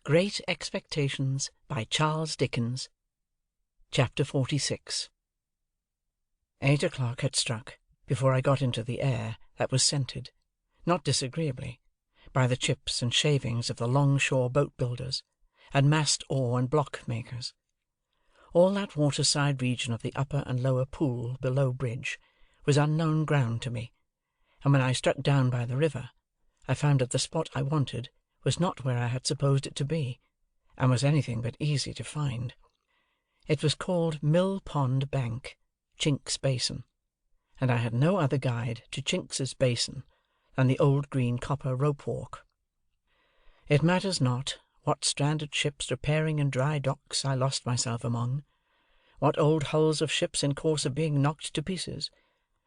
Great Expectations, by Charles Dickens. Chapter 46. 8 o'clock had struck before I got into the air that was scented, not disagreeably, by the chips and shavings of the long-shore boat-builders, and mast-oar and block-makers. All that water-side region of the upper and lower Pool below Bridge was unknown ground to me, and when I struck down by the river, I found that the spot I wanted was not where I had supposed it to be, and was anything but easy to find. It was called Mill Pond Bank, Chinks's Basin, and I had no other guide to Chinks's Basin than the old green copper rope-walk. It matters not what stranded ships repairing in dry docks I lost myself among, what old hulls of ships in course of being knocked to pieces,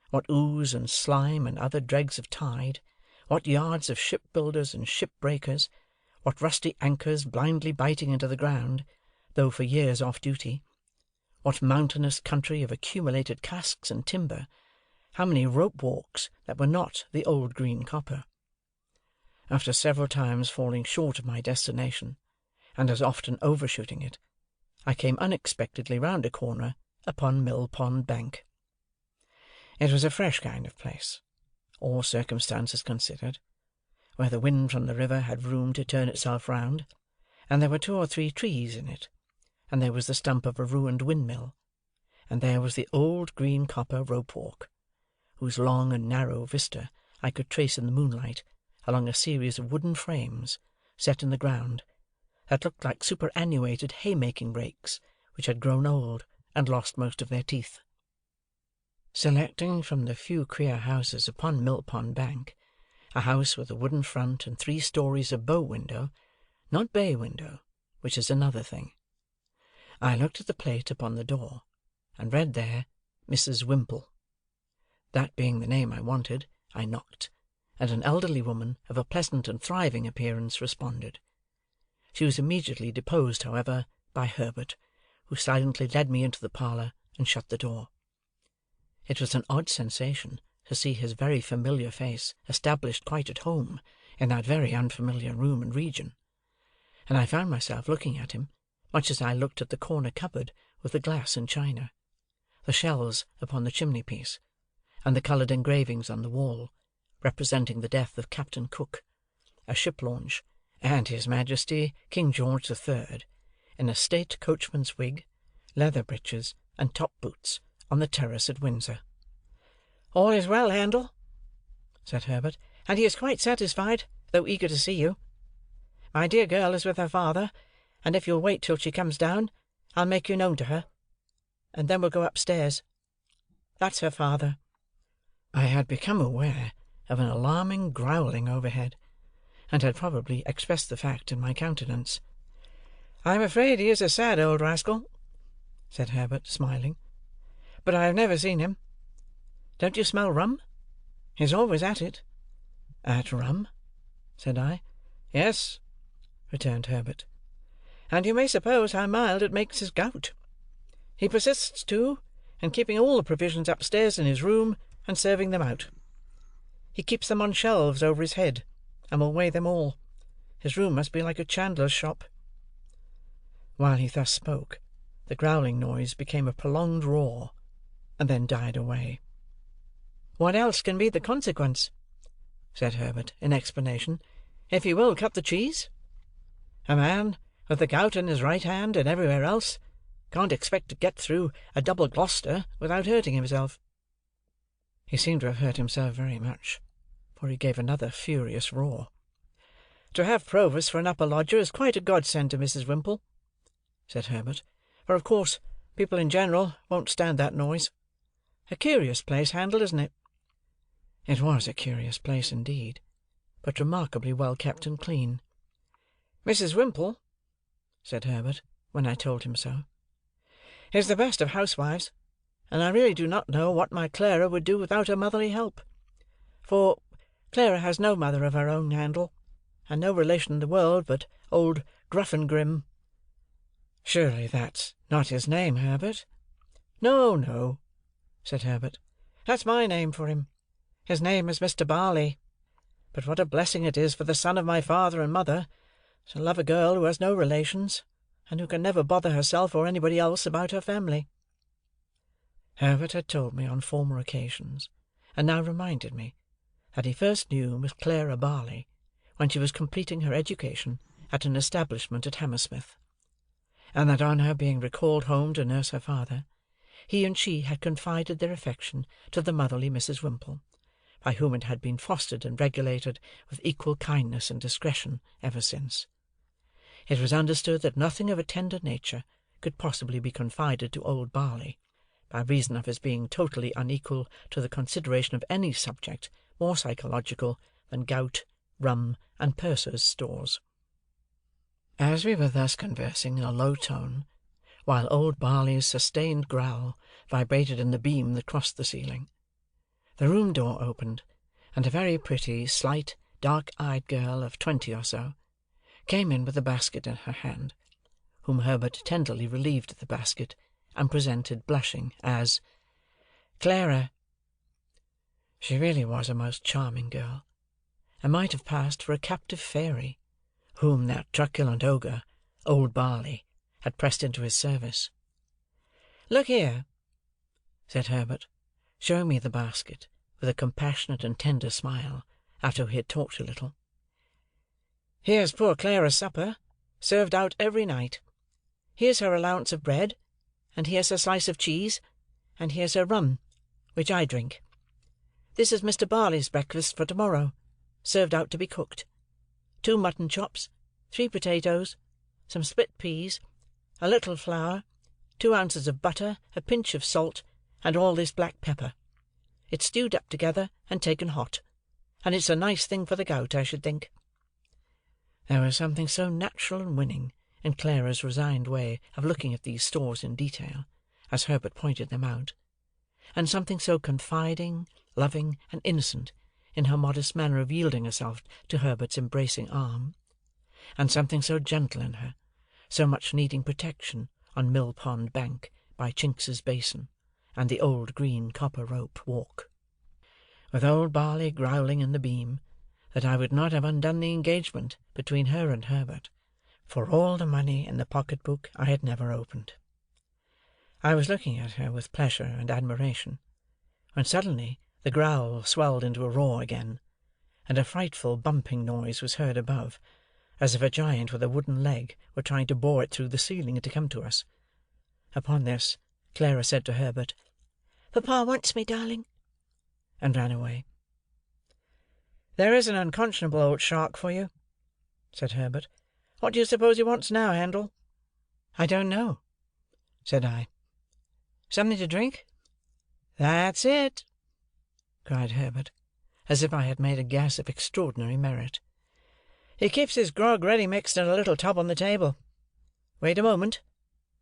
what ooze and slime and other dregs of tide, what yards of shipbuilders and shipbreakers, what rusty anchors blindly biting into the ground, though for years off duty, what mountainous country of accumulated casks and timber, how many rope-walks that were not the old green copper. After several times falling short of my destination, and as often overshooting it, I came unexpectedly round a corner upon Mill Pond Bank. It was a fresh kind of place, all circumstances considered, where the wind from the river had room to turn itself round, and there were 2 or 3 trees in it, and there was the stump of a ruined windmill, and there was the old green copper rope-walk, whose long and narrow vista I could trace in the moonlight along a series of wooden frames set in the ground, that looked like superannuated haymaking rakes which had grown old and lost most of their teeth. Selecting from the few queer houses upon Mill Pond Bank, a house with a wooden front and 3 stories of bow-window, not bay-window, which is another thing, I looked at the plate upon the door, and read there, Mrs. Whimple. That being the name I wanted, I knocked, and an elderly woman of a pleasant and thriving appearance responded. She was immediately deposed, however, by Herbert, who silently led me into the parlour and shut the door. It was an odd sensation to see his very familiar face established quite at home in that very unfamiliar room and region, and I found myself looking at him, much as I looked at the corner cupboard with the glass and china, the shelves upon the chimney-piece, and the coloured engravings on the wall, representing the death of Captain Cook, a ship-launch, and His Majesty King George the Third, in a state coachman's wig, leather breeches, and top-boots, on the terrace at Windsor. "All is well, Handel," said Herbert, "and he is quite satisfied, though eager to see you. My dear girl is with her father, and if you'll wait till she comes down, I'll make you known to her, and then we'll go upstairs. That's her father." I had become aware of an alarming growling overhead, and had probably expressed the fact in my countenance. "I'm afraid he is a sad old rascal," said Herbert, smiling, "but I have never seen him. Don't you smell rum? He's always at it." "At rum?" said I. "Yes," returned Herbert, "and you may suppose how mild it makes his gout. He persists, too, in keeping all the provisions upstairs in his room, and serving them out. He keeps them on shelves over his head, and will weigh them all. His room must be like a chandler's shop." While he thus spoke, the growling noise became a prolonged roar, and then died away. "What else can be the consequence?" said Herbert, in explanation, "if he will cut the cheese? A man with the gout in his right hand and everywhere else can't expect to get through a double Gloucester without hurting himself." He seemed to have hurt himself very much, for he gave another furious roar. "To have Provis for an upper lodger is quite a godsend to Mrs. Whimple," said Herbert, "for of course people in general won't stand that noise. A curious place, Handel, isn't it?" It was a curious place indeed, but remarkably well kept and clean. "Mrs. Whimple," said Herbert, when I told him so, "is the best of housewives, and I really do not know what my Clara would do without her motherly help. For Clara has no mother of her own, Handel, and no relation in the world but old Gruffingrim." "Surely that's not his name, Herbert?" "No, no," said Herbert. "That's my name for him. His name is Mr. Barley. But what a blessing it is for the son of my father and mother to love a girl who has no relations, and who can never bother herself or anybody else about her family." Herbert had told me on former occasions, and now reminded me, that he first knew Miss Clara Barley when she was completing her education at an establishment at Hammersmith, and that on her being recalled home to nurse her father, he and she had confided their affection to the motherly Mrs. Whimple, by whom it had been fostered and regulated with equal kindness and discretion ever since. It was understood that nothing of a tender nature could possibly be confided to old Barley, by reason of his being totally unequal to the consideration of any subject more psychological than gout, rum, and purser's stores. As we were thus conversing in a low tone, while old Barley's sustained growl vibrated in the beam that crossed the ceiling, the room door opened, and a very pretty, slight, dark-eyed girl of 20 or so came in with a basket in her hand, whom Herbert tenderly relieved of the basket, and presented, blushing, as Clara. She really was a most charming girl, and might have passed for a captive fairy, whom that truculent ogre, old Barley, had pressed into his service. "Look here," said Herbert, showing me the basket, with a compassionate and tender smile, after we had talked a little. "Here's poor Clara's supper, served out every night. Here's her allowance of bread, and here's her slice of cheese, and here's her rum, which I drink. This is Mr. Barley's breakfast for to-morrow, served out to be cooked. 2 mutton chops, 3 potatoes, some split peas, a little flour, 2 ounces of butter, a pinch of salt, and all this black pepper. It's stewed up together and taken hot, and it's a nice thing for the gout, I should think." There was something so natural and winning in Clara's resigned way of looking at these stores in detail, as Herbert pointed them out, and something so confiding, loving, and innocent in her modest manner of yielding herself to Herbert's embracing arm, and something so gentle in her, so much needing protection on Mill Pond Bank, by Chinks's Basin, and the old green copper rope walk, with old Barley growling in the beam, that I would not have undone the engagement between her and Herbert, for all the money in the pocket-book I had never opened. I was looking at her with pleasure and admiration, when suddenly the growl swelled into a roar again, and a frightful bumping noise was heard above, as if a giant with a wooden leg were trying to bore it through the ceiling to come to us. Upon this, Clara said to Herbert, "Papa wants me, darling," and ran away. "There is an unconscionable old shark for you," said Herbert. "What do you suppose he wants now, Handel?" "I don't know," said I. "Something to drink?" "That's it," cried Herbert, as if I had made a guess of extraordinary merit. "He keeps his grog ready mixed in a little tub on the table. Wait a moment,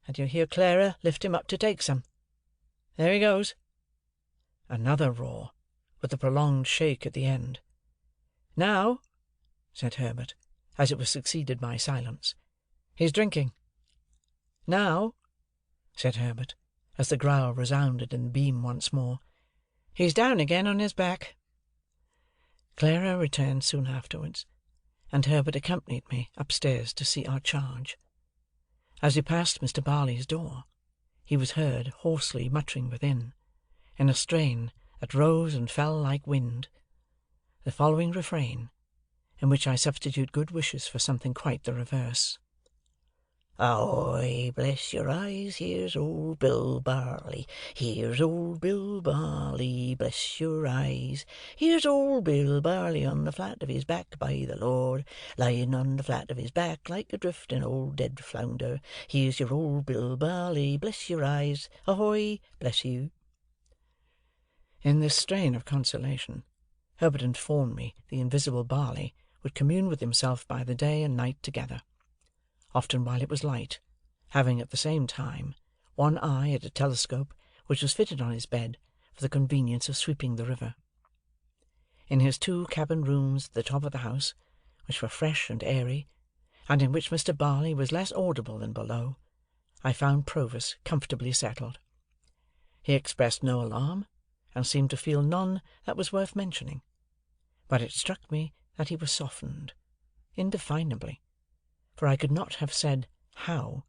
and you'll hear Clara lift him up to take some. There he goes." Another roar, with a prolonged shake at the end. "Now," said Herbert, as it was succeeded by silence, "he's drinking." "Now," said Herbert, as the growl resounded in the beam once more, "he's down again on his back." Clara returned soon afterwards, and Herbert accompanied me upstairs to see our charge. As we passed Mr. Barley's door, he was heard hoarsely muttering within, in a strain that rose and fell like wind, the following refrain, in which I substitute good wishes for something quite the reverse. "Ahoy, bless your eyes, here's old Bill Barley, here's old Bill Barley, bless your eyes. Here's old Bill Barley on the flat of his back, by the Lord, lying on the flat of his back like a drifting old dead flounder. Here's your old Bill Barley, bless your eyes, ahoy, bless you." In this strain of consolation, Herbert informed me the invisible Barley would commune with himself by the day and night together, often while it was light, having at the same time one eye at a telescope which was fitted on his bed for the convenience of sweeping the river. In his 2 cabin rooms at the top of the house, which were fresh and airy, and in which Mr. Barley was less audible than below, I found Provis comfortably settled. He expressed no alarm, and seemed to feel none that was worth mentioning, but it struck me that he was softened, indefinably, for I could not have said how,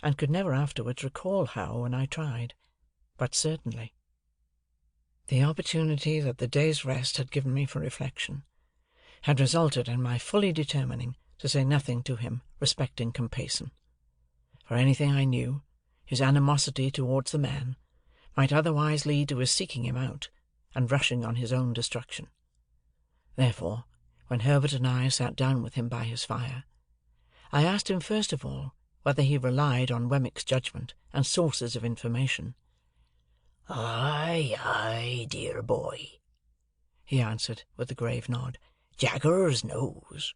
and could never afterwards recall how when I tried, but certainly. The opportunity that the day's rest had given me for reflection had resulted in my fully determining to say nothing to him respecting Compeyson. For anything I knew, his animosity towards the man might otherwise lead to his seeking him out, and rushing on his own destruction. Therefore, when Herbert and I sat down with him by his fire, I asked him first of all whether he relied on Wemmick's judgment and sources of information. "Aye, aye, dear boy," he answered with a grave nod. "Jaggers knows."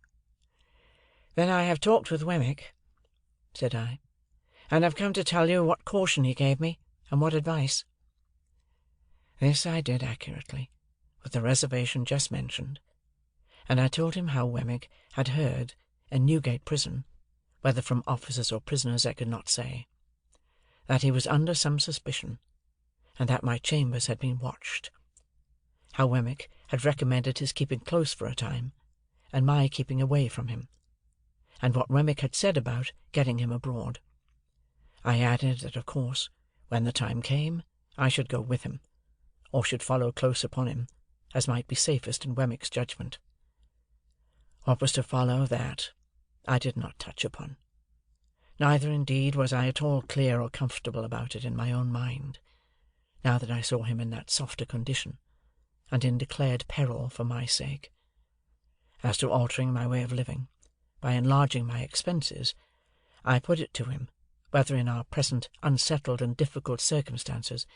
"Then I have talked with Wemmick," said I, "and have come to tell you what caution he gave me, and what advice." This I did accurately, with the reservation just mentioned, and I told him how Wemmick had heard, in Newgate Prison, whether from officers or prisoners I could not say, that he was under some suspicion, and that my chambers had been watched. How Wemmick had recommended his keeping close for a time, and my keeping away from him, and what Wemmick had said about getting him abroad. I added that of course, when the time came, I should go with him, or should follow close upon him, as might be safest in Wemmick's judgment. What was to follow that, I did not touch upon. Neither, indeed, was I at all clear or comfortable about it in my own mind, now that I saw him in that softer condition, and in declared peril for my sake. As to altering my way of living, by enlarging my expenses, I put it to him, whether in our present unsettled and difficult circumstances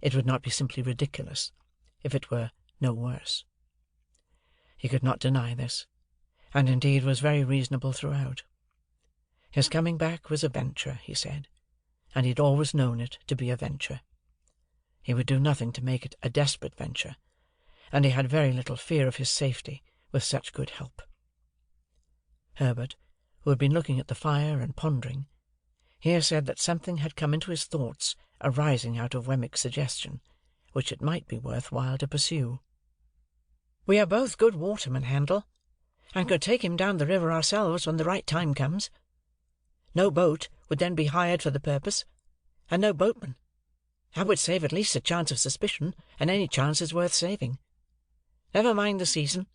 it would not be simply ridiculous, if it were no worse. He could not deny this, and indeed was very reasonable throughout. His coming back was a venture, he said, and he had always known it to be a venture. He would do nothing to make it a desperate venture, and he had very little fear of his safety with such good help. Herbert, who had been looking at the fire and pondering, here said that something had come into his thoughts arising out of Wemmick's suggestion, which it might be worth while to pursue. "We are both good watermen, Handel, and could take him down the river ourselves when the right time comes. No boat would then be hired for the purpose, and no boatman. That would save at least a chance of suspicion, and any chance is worth saving. Never mind the season.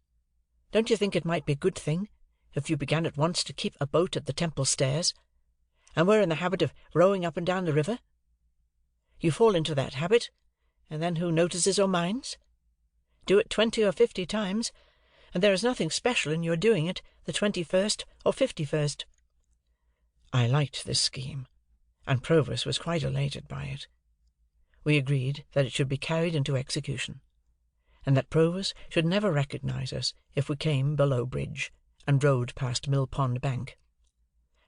Don't you think it might be a good thing if you began at once to keep a boat at the Temple Stairs, and were in the habit of rowing up and down the river? You fall into that habit, and then who notices or minds? Do it 20 or 50 times, and there is nothing special in your doing it the 21st or 51st. I liked this scheme, and Provis was quite elated by it. We agreed that it should be carried into execution, and that Provis should never recognize us if we came below bridge, and rowed past Mill Pond Bank.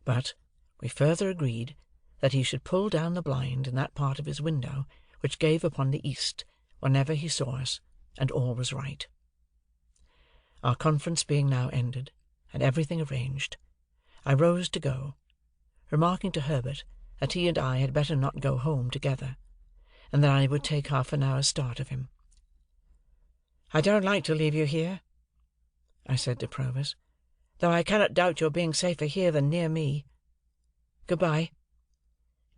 But we further agreed that he should pull down the blind in that part of his window which gave upon the east whenever he saw us, and all was right. Our conference being now ended, and everything arranged, I rose to go, remarking to Herbert that he and I had better not go home together, and that I would take half an hour's start of him. "I don't like to leave you here," I said to Provis, "though I cannot doubt your being safer here than near me. Good-bye."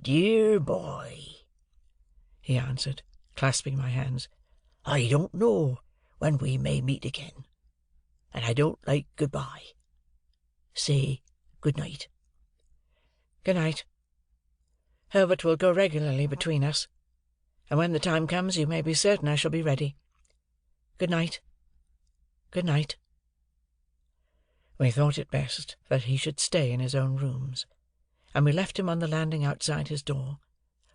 "Dear boy," he answered, clasping my hands, "I don't know when we may meet again, and I don't like good-bye. Say good-night." "Good night. Herbert will go regularly between us, and when the time comes you may be certain I shall be ready. Good night. Good night." We thought it best that he should stay in his own rooms, and we left him on the landing outside his door,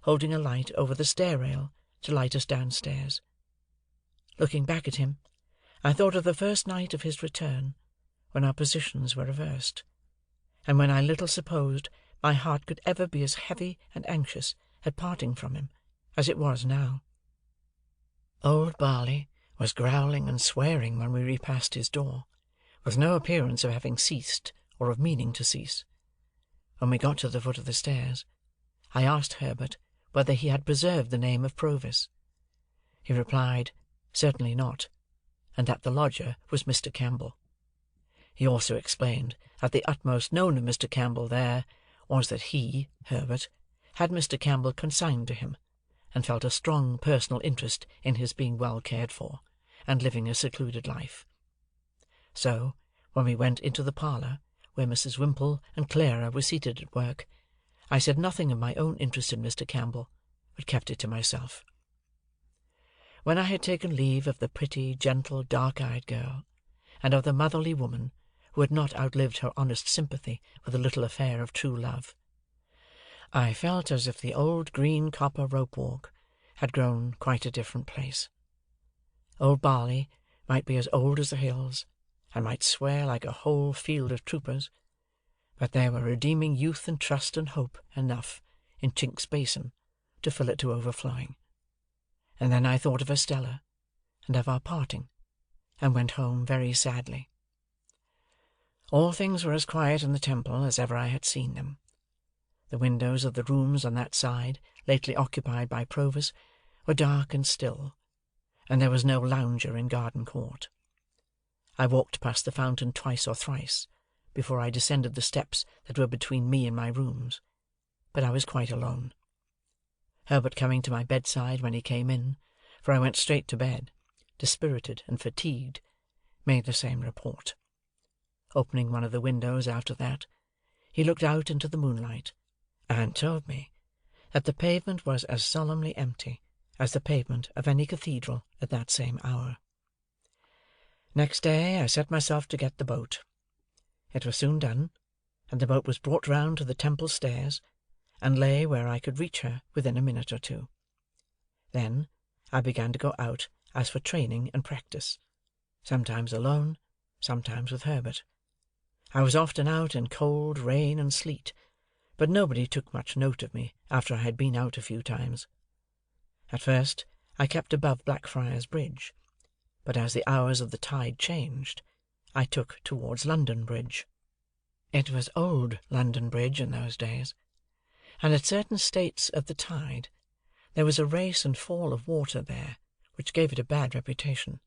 holding a light over the stair-rail to light us downstairs. Looking back at him, I thought of the first night of his return, when our positions were reversed, and when I little supposed my heart could ever be as heavy and anxious at parting from him as it was now. Old Barley was growling and swearing when we repassed his door, with no appearance of having ceased or of meaning to cease. When we got to the foot of the stairs, I asked Herbert whether he had preserved the name of Provis. He replied, certainly not, and that the lodger was Mr. Campbell. He also explained that the utmost known of Mr. Campbell there was that he, Herbert, had Mr. Campbell consigned to him, and felt a strong personal interest in his being well cared for, and living a secluded life. So, when we went into the parlour, where Mrs. Whimple and Clara were seated at work, I said nothing of my own interest in Mr. Campbell, but kept it to myself. When I had taken leave of the pretty, gentle, dark-eyed girl, and of the motherly woman who had not outlived her honest sympathy with the little affair of true love, I felt as if the old green copper rope-walk had grown quite a different place. Old Barley might be as old as the hills, and might swear like a whole field of troopers, but there were redeeming youth and trust and hope enough in Chink's basin to fill it to overflowing. And then I thought of Estella, and of our parting, and went home very sadly. All things were as quiet in the Temple as ever I had seen them. The windows of the rooms on that side, lately occupied by Provis, were dark and still, and there was no lounger in Garden Court. I walked past the fountain twice or thrice, before I descended the steps that were between me and my rooms, but I was quite alone. Herbert coming to my bedside when he came in, for I went straight to bed, dispirited and fatigued, made the same report. Opening one of the windows after that, he looked out into the moonlight, and told me that the pavement was as solemnly empty as the pavement of any cathedral at that same hour. Next day I set myself to get the boat. It was soon done, and the boat was brought round to the Temple stairs, and lay where I could reach her within a minute or two. Then I began to go out as for training and practice, sometimes alone, sometimes with Herbert. I was often out in cold, rain, and sleet, but nobody took much note of me after I had been out a few times. At first I kept above Blackfriars Bridge, but as the hours of the tide changed, I took towards London Bridge. It was old London Bridge in those days, and at certain states of the tide there was a race and fall of water there which gave it a bad reputation.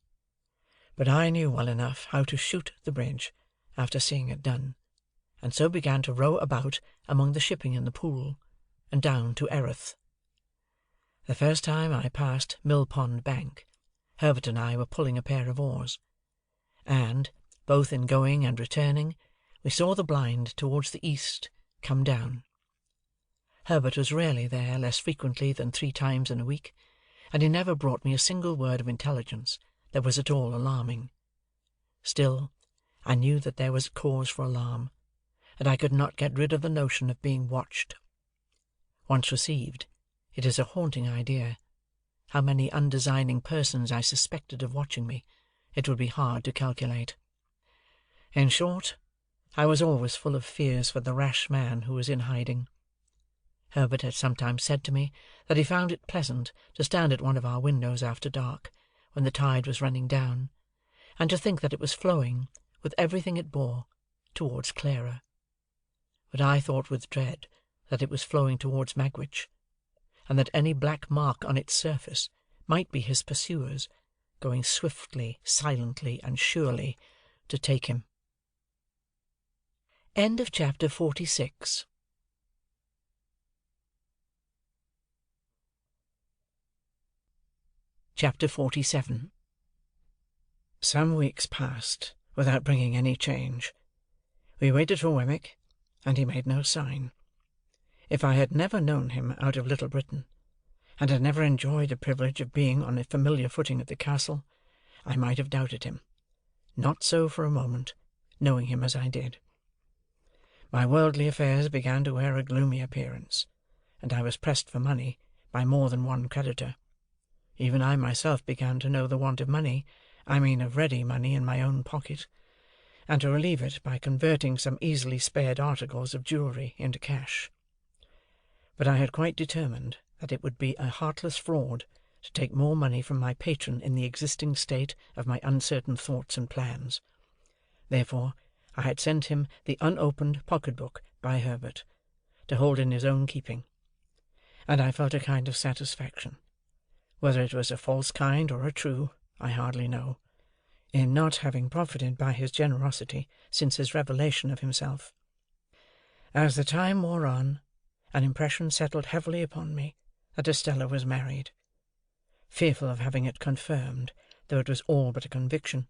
But I knew well enough how to shoot the bridge after seeing it done, and so began to row about among the shipping in the Pool, and down to Erith. The first time I passed Mill Pond Bank, Herbert and I were pulling a pair of oars, and, both in going and returning, we saw the blind towards the east come down. Herbert was rarely there less frequently than 3 times in a week, and he never brought me a single word of intelligence that was at all alarming. Still, I knew that there was cause for alarm, and I could not get rid of the notion of being watched. Once received, it is a haunting idea. How many undesigning persons I suspected of watching me, it would be hard to calculate. In short, I was always full of fears for the rash man who was in hiding. Herbert had sometimes said to me that he found it pleasant to stand at one of our windows after dark, when the tide was running down, and to think that it was flowing, with everything it bore, towards Clara. But I thought with dread that it was flowing towards Magwitch, and that any black mark on its surface might be his pursuers, going swiftly, silently, and surely to take him. End of Chapter 46. Chapter 47. Some weeks passed without bringing any change. We waited for Wemmick, and he made no sign. If I had never known him out of Little Britain, and had never enjoyed the privilege of being on a familiar footing at the castle, I might have doubted him. Not so for a moment, knowing him as I did. My worldly affairs began to wear a gloomy appearance, and I was pressed for money by more than one creditor. Even I myself began to know the want of money, I mean of ready money in my own pocket, and to relieve it by converting some easily spared articles of jewellery into cash. But I had quite determined that it would be a heartless fraud to take more money from my patron in the existing state of my uncertain thoughts and plans. Therefore, I had sent him the unopened pocket-book by Herbert, to hold in his own keeping, and I felt a kind of satisfaction. Whether it was a false kind or a true, I hardly know. in not having profited by his generosity since his revelation of himself. As the time wore on, an impression settled heavily upon me that Estella was married. Fearful of having it confirmed, though it was all but a conviction,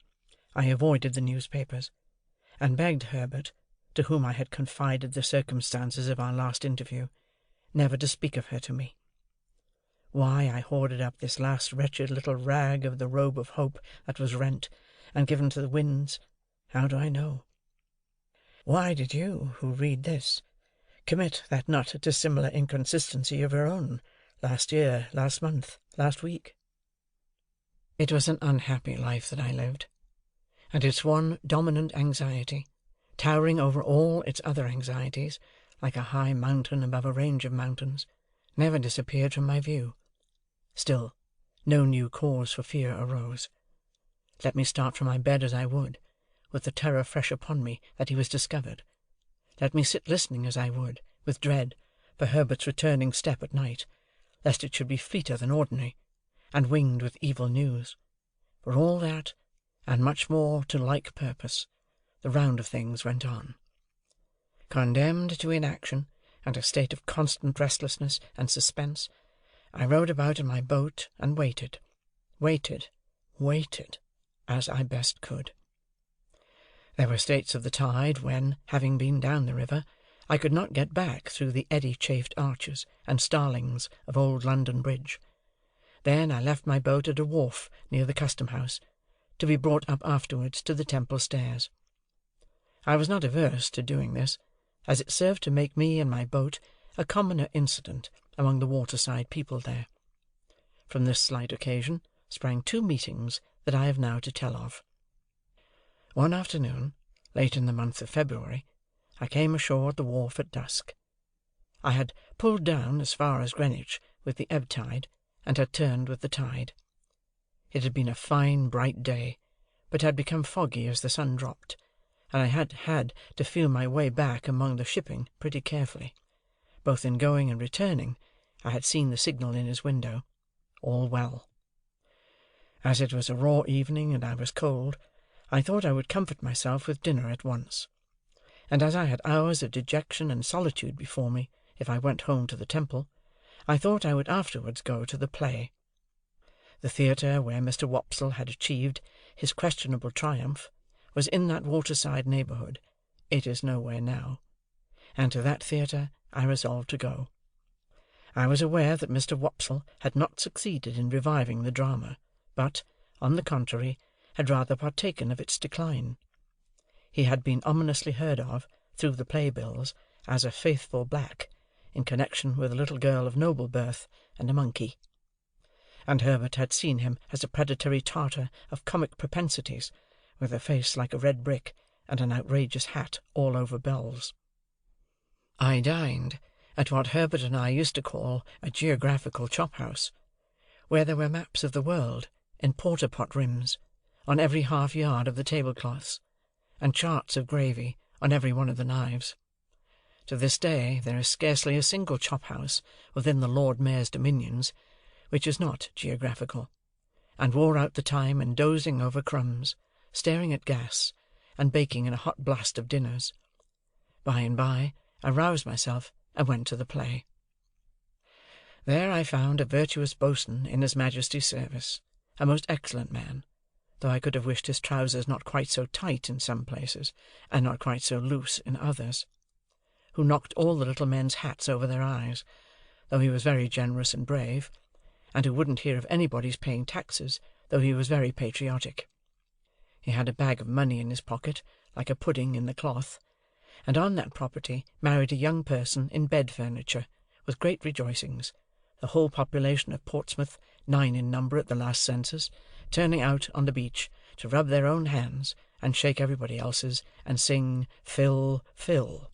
I avoided the newspapers, and begged Herbert, to whom I had confided the circumstances of our last interview, never to speak of her to me. Why I hoarded up this last wretched little rag of the robe of hope that was rent and given to the winds, how do I know? Why did you, who read this, commit that not dissimilar inconsistency of your own, last year, last month, last week? It was an unhappy life that I lived, and its one dominant anxiety, towering over all its other anxieties, like a high mountain above a range of mountains, never disappeared from my view. Still, no new cause for fear arose. Let me start from my bed as I would, with the terror fresh upon me that he was discovered. Let me sit listening as I would, with dread, for Herbert's returning step at night, lest it should be fleeter than ordinary, and winged with evil news. For all that, and much more to like purpose, the round of things went on. Condemned to inaction, and a state of constant restlessness and suspense, I rowed about in my boat and waited, as I best could. There were states of the tide when, having been down the river, I could not get back through the eddy-chafed arches and starlings of old London Bridge. Then I left my boat at a wharf near the custom-house, to be brought up afterwards to the Temple stairs. I was not averse to doing this, as it served to make me and my boat a commoner incident among the waterside people there. From this slight occasion sprang two meetings that I have now to tell of. One afternoon, late in the month of February, I came ashore at the wharf at dusk. I had pulled down as far as Greenwich with the ebb tide, and had turned with the tide. It had been a fine bright day, but had become foggy as the sun dropped, and I had to feel my way back among the shipping pretty carefully. Both in going and returning, I had seen the signal in his window, "All well." As it was a raw evening and I was cold, I thought I would comfort myself with dinner at once, and as I had hours of dejection and solitude before me if I went home to the Temple, I thought I would afterwards go to the play. The theatre where Mr. Wopsle had achieved his questionable triumph was in that waterside neighbourhood. It is nowhere now, and to that theatre I resolved to go. I was aware that Mr. Wopsle had not succeeded in reviving the drama, but, on the contrary, had rather partaken of its decline. He had been ominously heard of, through the play-bills, as a faithful black, in connection with a little girl of noble birth and a monkey; and Herbert had seen him as a predatory Tartar of comic propensities, with a face like a red brick, and an outrageous hat all over bells. I dined at what Herbert and I used to call a geographical chop-house, where there were maps of the world in porter-pot rims on every half-yard of the tablecloths, and charts of gravy on every one of the knives. To this day there is scarcely a single chop-house within the Lord Mayor's dominions which is not geographical, and wore out the time in dozing over crumbs, staring at gas, and baking in a hot blast of dinners. By and by I roused myself and went to the play. There I found a virtuous boatswain in his Majesty's service, a most excellent man, though I could have wished his trousers not quite so tight in some places, and not quite so loose in others, who knocked all the little men's hats over their eyes, though he was very generous and brave, and who wouldn't hear of anybody's paying taxes, though he was very patriotic. He had a bag of money in his pocket, like a pudding in the cloth, and on that property married a young person in bed furniture, with great rejoicings, the whole population of Portsmouth, 9 in number at the last census, turning out on the beach to rub their own hands and shake everybody else's, and sing "Fill, fill."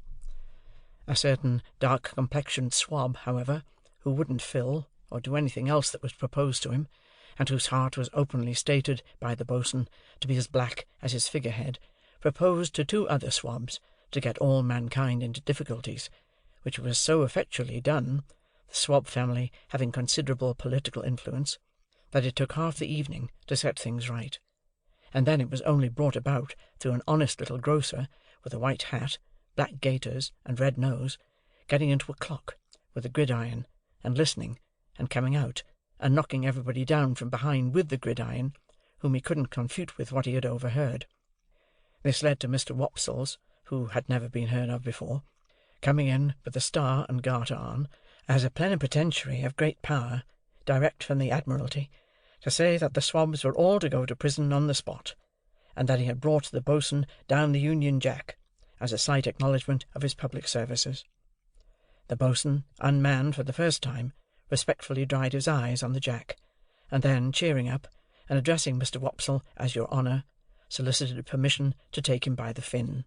A certain dark-complexioned swab, however, who wouldn't fill, or do anything else that was proposed to him, and whose heart was openly stated by the boatswain to be as black as his figurehead, proposed to 2 other swabs to get all mankind into difficulties, which was so effectually done, the swab family having considerable political influence, that it took half the evening to set things right, and then it was only brought about through an honest little grocer, with a white hat, black gaiters, and red nose, getting into a clock, with a gridiron, and listening, and coming out, and knocking everybody down from behind with the gridiron, whom he couldn't confute with what he had overheard. This led to Mr. Wopsle's, who had never been heard of before, coming in with the star and garter on, as a plenipotentiary of great power, direct from the Admiralty, to say that the swabs were all to go to prison on the spot, and that he had brought the bo'sun down the Union Jack, as a slight acknowledgment of his public services. The bo'sun, unmanned for the first time, respectfully dried his eyes on the Jack, and then, cheering up, and addressing Mr. Wopsle as your honour, solicited permission to take him by the fin.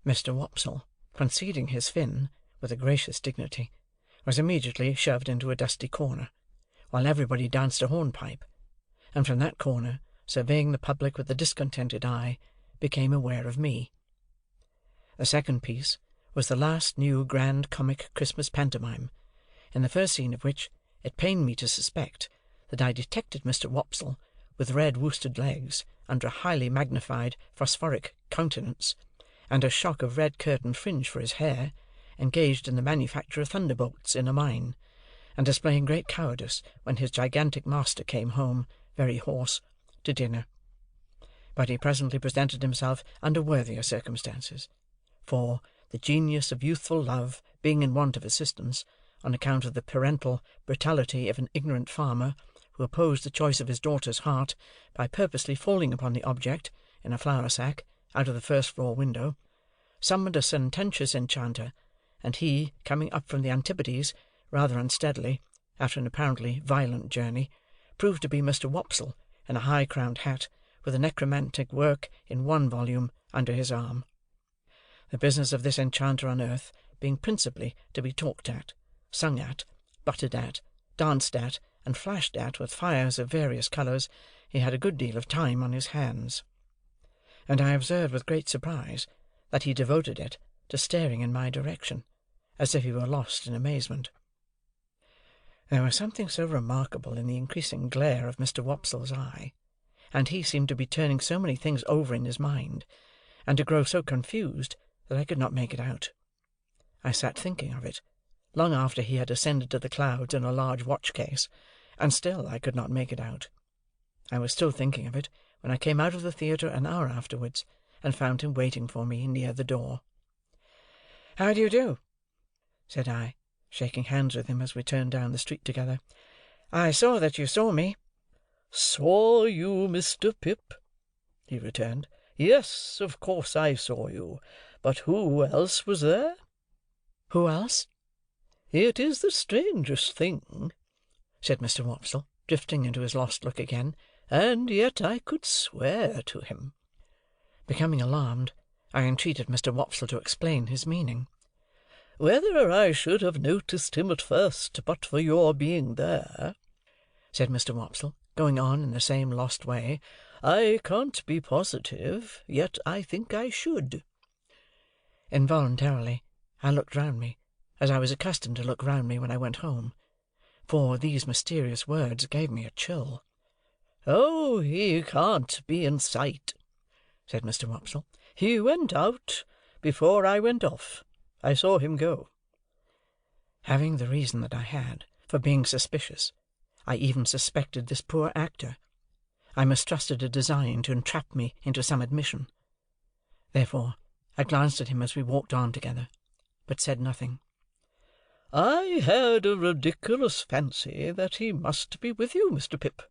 Mr. Wopsle, conceding his fin, with a gracious dignity, was immediately shoved into a dusty corner, while everybody danced a hornpipe, and from that corner, surveying the public with a discontented eye, became aware of me. The second piece was the last new grand comic Christmas pantomime, in the first scene of which it pained me to suspect that I detected Mr. Wopsle, with red worsted legs, under a highly magnified phosphoric countenance, and a shock of red curtain fringe for his hair, engaged in the manufacture of thunderbolts in a mine, and displaying great cowardice when his gigantic master came home, very hoarse, to dinner. But he presently presented himself under worthier circumstances, for, the genius of youthful love being in want of assistance, on account of the parental brutality of an ignorant farmer, who opposed the choice of his daughter's heart by purposely falling upon the object, in a flour-sack, out of the first-floor window, summoned a sententious enchanter, and he, coming up from the Antipodes, rather unsteadily, after an apparently violent journey, proved to be Mr. Wopsle, in a high-crowned hat, with a necromantic work in one volume under his arm. The business of this enchanter on earth being principally to be talked at, sung at, buttered at, danced at, and flashed at with fires of various colours, he had a good deal of time on his hands. And I observed with great surprise that he devoted it to staring in my direction, as if he were lost in amazement. There was something so remarkable in the increasing glare of Mr. Wopsle's eye, and he seemed to be turning so many things over in his mind, and to grow so confused, that I could not make it out. I sat thinking of it, long after he had ascended to the clouds in a large watch-case, and still I could not make it out. I was still thinking of it, when I came out of the theatre an hour afterwards, and found him waiting for me near the door. "How do you do?" said I, shaking hands with him as we turned down the street together. "I saw that you saw me." "Saw you, Mr. Pip?" he returned. "Yes, of course I saw you. But who else was there?" "Who else?" "It is the strangest thing," said Mr. Wopsle, drifting into his lost look again, "and yet I could swear to him." Becoming alarmed, I entreated Mr. Wopsle to explain his meaning. "Whether I should have noticed him at first but for your being there," said Mr. Wopsle, going on in the same lost way, "I can't be positive, yet I think I should." Involuntarily, I looked round me, as I was accustomed to look round me when I went home, for these mysterious words gave me a chill. "Oh, he can't be in sight," said Mr. Wopsle. "He went out before I went off. I saw him go." Having the reason that I had, for being suspicious, I even suspected this poor actor. I mistrusted a design to entrap me into some admission. Therefore, I glanced at him as we walked on together, but said nothing. "I had a ridiculous fancy that he must be with you, Mr. Pip,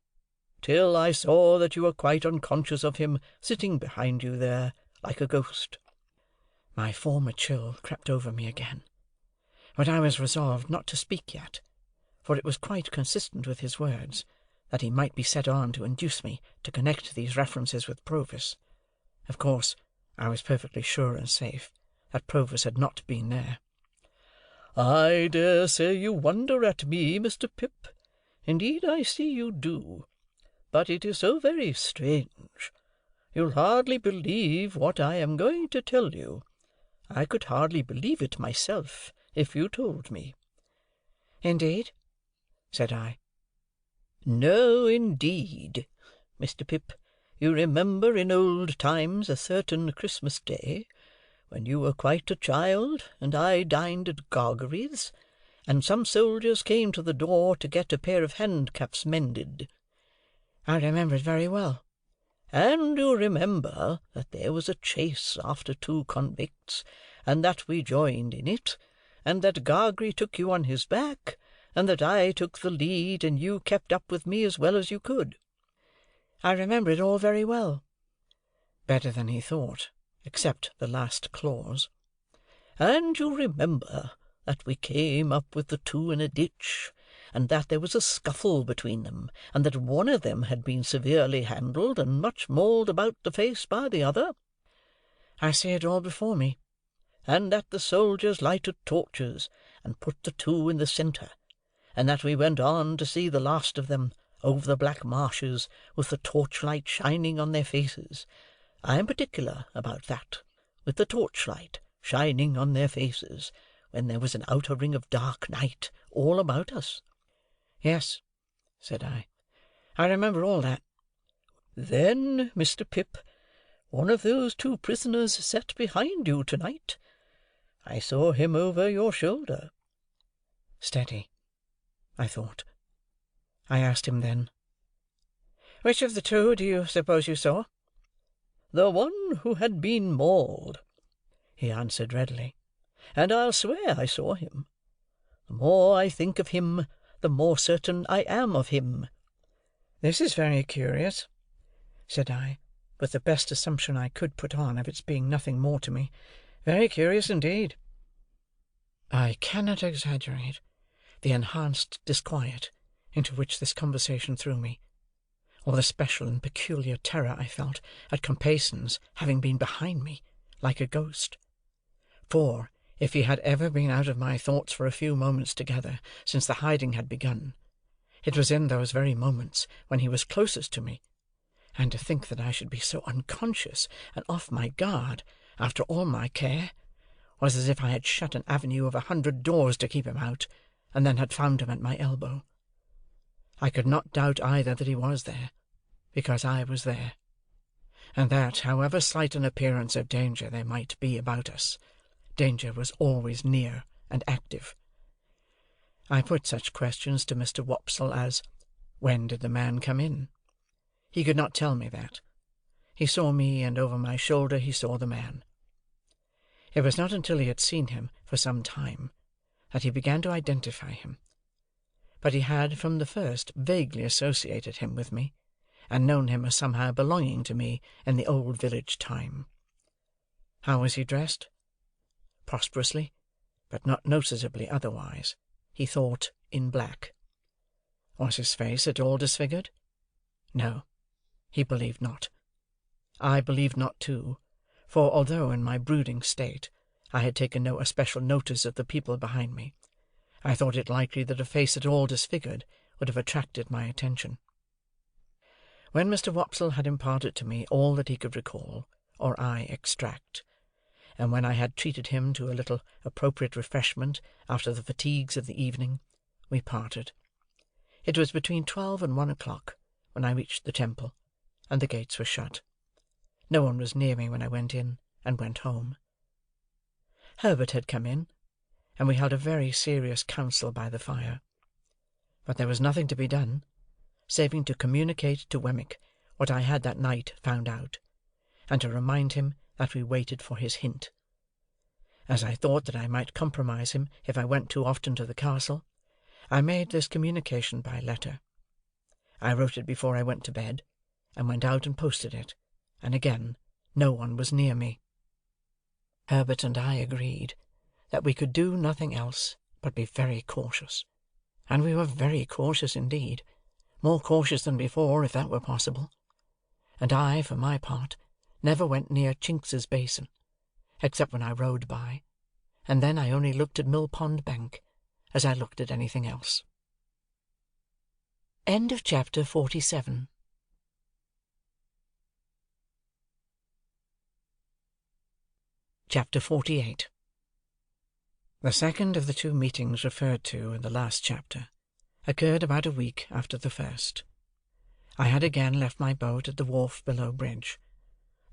till I saw that you were quite unconscious of him sitting behind you there, like a ghost." My former chill crept over me again, but I was resolved not to speak yet, for it was quite consistent with his words that he might be set on to induce me to connect these references with Provis. Of course, I was perfectly sure and safe that Provis had not been there. "I dare say you wonder at me, Mr. Pip. Indeed, I see you do. But it is so very strange. You'll hardly believe what I am going to tell you. I could hardly believe it myself, if you told me." "Indeed?" said I. "No, indeed, Mr. Pip. You remember in old times a certain Christmas day, when you were quite a child, and I dined at Gargery's, and some soldiers came to the door to get a pair of handcuffs mended?" "I remember it very well." "And you remember that there was a chase after 2 convicts, and that we joined in it, and that Gargery took you on his back, and that I took the lead, and you kept up with me as well as you could?" "I remember it all very well." Better than he thought, except the last clause. "And you remember that we came up with the 2 in a ditch, and that there was a scuffle between them, and that one of them had been severely handled and much mauled about the face by the other?" "I see it all before me." "And that the soldiers lighted torches, and put the 2 in the centre, and that we went on to see the last of them, over the black marshes, with the torchlight shining on their faces. I am particular about that, with the torchlight shining on their faces, when there was an outer ring of dark night all about us?" "Yes," said I, "I remember all that." "Then, Mr. Pip, one of those 2 prisoners sat behind you to-night. I saw him over your shoulder." Steady, I thought. I asked him then, "Which of the 2 do you suppose you saw?" "The one who had been mauled," he answered readily, "and I'll swear I saw him. The more I think of him, the more certain I am of him." "This is very curious," said I, with the best assumption I could put on of its being nothing more to me. "Very curious indeed." I cannot exaggerate the enhanced disquiet into which this conversation threw me, or the special and peculiar terror I felt at Compayson's having been behind me, like a ghost. For, if he had ever been out of my thoughts for a few moments together since the hiding had begun, it was in those very moments when he was closest to me, and to think that I should be so unconscious and off my guard, after all my care, was as if I had shut an avenue of 100 doors to keep him out, and then had found him at my elbow. I could not doubt either that he was there, because I was there, and that, however slight an appearance of danger there might be about us, danger was always near and active. I put such questions to Mr. Wopsle as, "When did the man come in?" He could not tell me that. He saw me, and over my shoulder he saw the man. It was not until he had seen him for some time that he began to identify him, but he had from the first vaguely associated him with me, and known him as somehow belonging to me in the old village time. How was he dressed? Prosperously, but not noticeably otherwise. He thought in black. Was his face at all disfigured? No, he believed not. I believed not too, for although in my brooding state I had taken no especial notice of the people behind me, I thought it likely that a face at all disfigured would have attracted my attention. When Mr. Wopsle had imparted to me all that he could recall, or I extract, and when I had treated him to a little appropriate refreshment after the fatigues of the evening, we parted. It was between 12 and 1 o'clock when I reached the Temple, and the gates were shut. No one was near me when I went in, and went home. Herbert had come in, and we held a very serious council by the fire. But there was nothing to be done, saving to communicate to Wemmick what I had that night found out, and to remind him that we waited for his hint. As I thought that I might compromise him if I went too often to the castle, I made this communication by letter. I wrote it before I went to bed, and went out and posted it, and again no one was near me. Herbert and I agreed that we could do nothing else but be very cautious, and we were very cautious indeed, more cautious than before, if that were possible. And I, for my part, never went near Chinks's Basin, except when I rode by, and then I only looked at Mill Pond Bank, as I looked at anything else. End of Chapter 47. Chapter 48. The second of the 2 meetings referred to in the last chapter occurred about a week after the first. I had again left my boat at the wharf below bridge.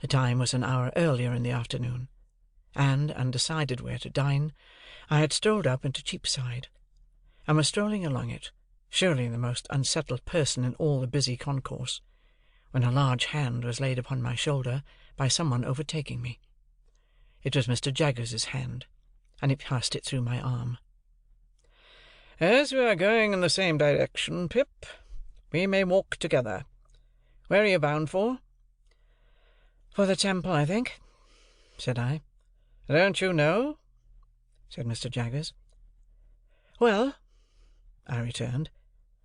The time was an hour earlier in the afternoon, and, undecided where to dine, I had strolled up into Cheapside, and was strolling along it, surely the most unsettled person in all the busy concourse, when a large hand was laid upon my shoulder by some one overtaking me. It was Mr. Jaggers's hand, and he passed it through my arm. "As we are going in the same direction, Pip, we may walk together. Where are you bound for?" "For the Temple, I think," said I. "Don't you know?" said Mr. Jaggers. "Well," I returned,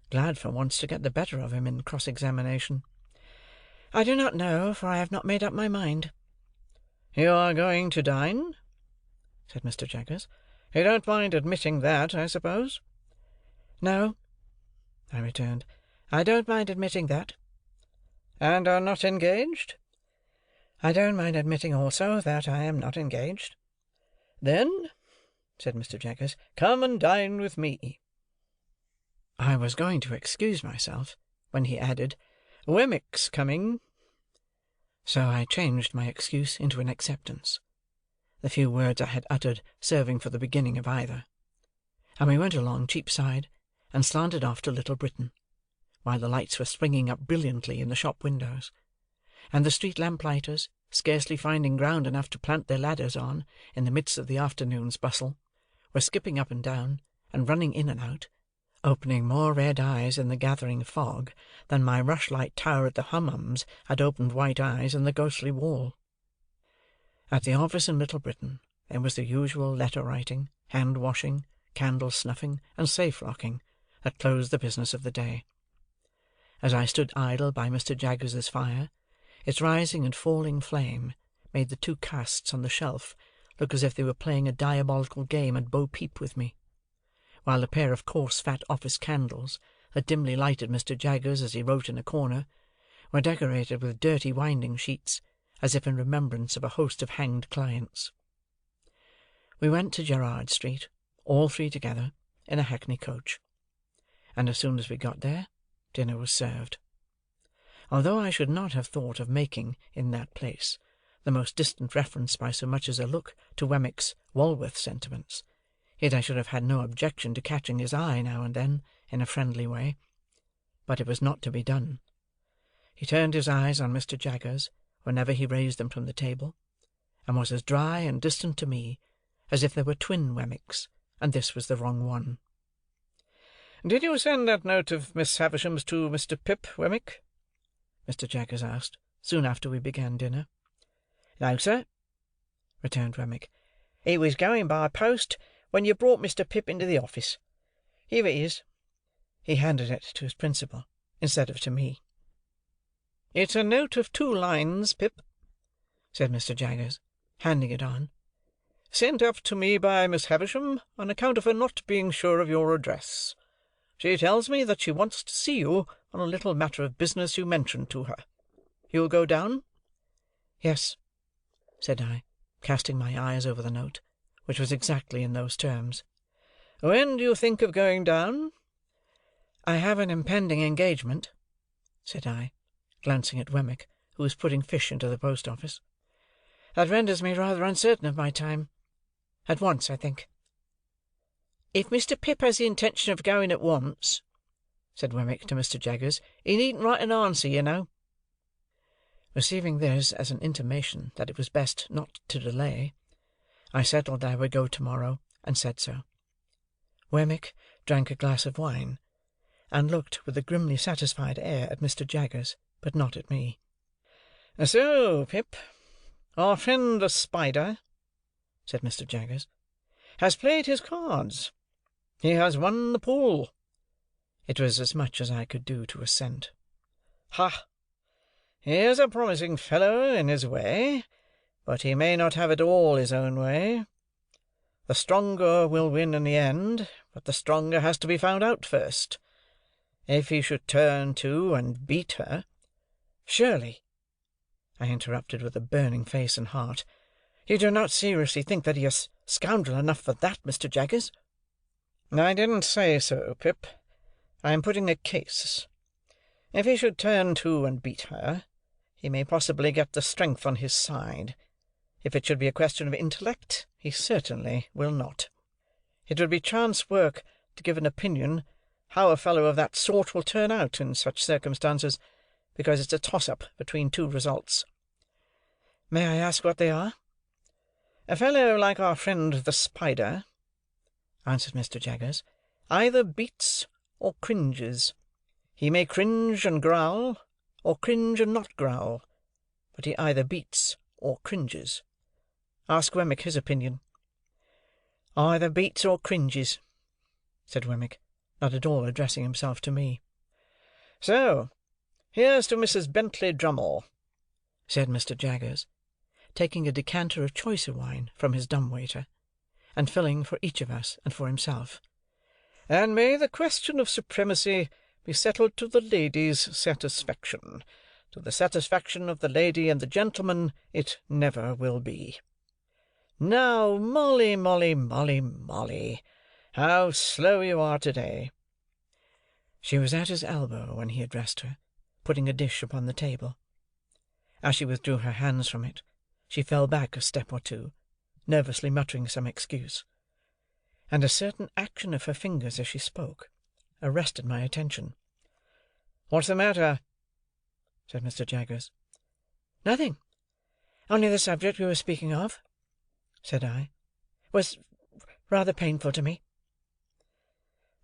glad for once to get the better of him in cross-examination, "I do not know, for I have not made up my mind." "You are going to dine?" said Mr. Jaggers. "You don't mind admitting that, I suppose?" "No," I returned, "I don't mind admitting that." "And are not engaged?" "I don't mind admitting also that I am not engaged." "Then," said Mr. Jaggers, "come and dine with me." I was going to excuse myself, when he added, "Wemmick's coming." So I changed my excuse into an acceptance, the few words I had uttered serving for the beginning of either, and we went along Cheapside, and slanted off to Little Britain, while the lights were springing up brilliantly in the shop windows, and the street lamp-lighters, scarcely finding ground enough to plant their ladders on in the midst of the afternoon's bustle, were skipping up and down, and running in and out, opening more red eyes in the gathering fog than my rushlight tower at the Hummums had opened white eyes in the ghostly wall. At the office in Little Britain there was the usual letter-writing, hand-washing, candle-snuffing, and safe-locking that closed the business of the day. As I stood idle by Mr. Jaggers's fire, its rising and falling flame made the two casts on the shelf look as if they were playing a diabolical game at bo-peep with me, while a pair of coarse fat office candles, that dimly lighted Mr. Jaggers as he wrote in a corner, were decorated with dirty winding-sheets, as if in remembrance of a host of hanged clients. We went to Gerrard Street, all three together, in a hackney coach, and as soon as we got there, dinner was served. Although I should not have thought of making, in that place, the most distant reference by so much as a look to Wemmick's Walworth sentiments, yet I should have had no objection to catching his eye now and then, in a friendly way. But it was not to be done. He turned his eyes on Mr. Jaggers whenever he raised them from the table, and was as dry and distant to me as if there were twin Wemmicks, and this was the wrong one. "Did you send that note of Miss Havisham's to Mr. Pip, Wemmick?" Mr. Jaggers asked, soon after we began dinner. "No, sir," returned Wemmick. "it was going by post when you brought Mr. Pip into the office. Here it is." He handed it to his principal, instead of to me. "It's a note of 2 lines, Pip," said Mr. Jaggers, handing it on. "Sent up to me by Miss Havisham, on account of her not being sure of your address. She tells me that she wants to see you on a little matter of business you mentioned to her. You'll go down?" "Yes," said I, casting my eyes over the note, which was exactly in those terms. "When do you think of going down?" "I have an impending engagement," said I, glancing at Wemmick, who was putting fish into the post-office, "that renders me rather uncertain of my time. At once, I think." "If Mr. Pip has the intention of going at once," said Wemmick to Mr. Jaggers, "he needn't write an answer, you know." Receiving this as an intimation that it was best not to delay, I settled I would go to-morrow, and said so. Wemmick drank a glass of wine, and looked with a grimly satisfied air at Mr. Jaggers, but not at me. "So, Pip, our friend the Spider," said Mr. Jaggers, "has played his cards. He has won the pool." It was as much as I could do to assent. "Ha! He is a promising fellow in his way, but he may not have it all his own way. The stronger will win in the end, but the stronger has to be found out first. If he should turn to and beat her—" "Surely," I interrupted with a burning face and heart, "you do not seriously think that he is scoundrel enough for that, Mr. Jaggers?" "I didn't say so, Pip. I am putting a case. If he should turn to and beat her, he may possibly get the strength on his side. If it should be a question of intellect, he certainly will not. It would be chance work to give an opinion how a fellow of that sort will turn out in such circumstances, because it's a toss-up between two results." "May I ask what they are?" "A fellow like our friend the spider," answered Mr. Jaggers, "either beats or cringes. He may cringe and growl, or cringe and not growl, but he either beats or cringes. Ask Wemmick his opinion." "Either beats or cringes," said Wemmick, not at all addressing himself to me. "So here's to Mrs. Bentley Drummle," said Mr. Jaggers, taking a decanter of choicer wine from his dumb-waiter, and filling for each of us and for himself. "And may the question of supremacy be settled to the lady's satisfaction. To the satisfaction of the lady and the gentleman it never will be. Now, Molly, Molly, Molly, Molly, how slow you are to-day!" She was at his elbow when he addressed her, putting a dish upon the table. As she withdrew her hands from it, she fell back a step or two, nervously muttering some excuse; and a certain action of her fingers as she spoke arrested my attention. "What's the matter?" said Mr. Jaggers. "Nothing. Only the subject we were speaking of," said I, "was rather painful to me."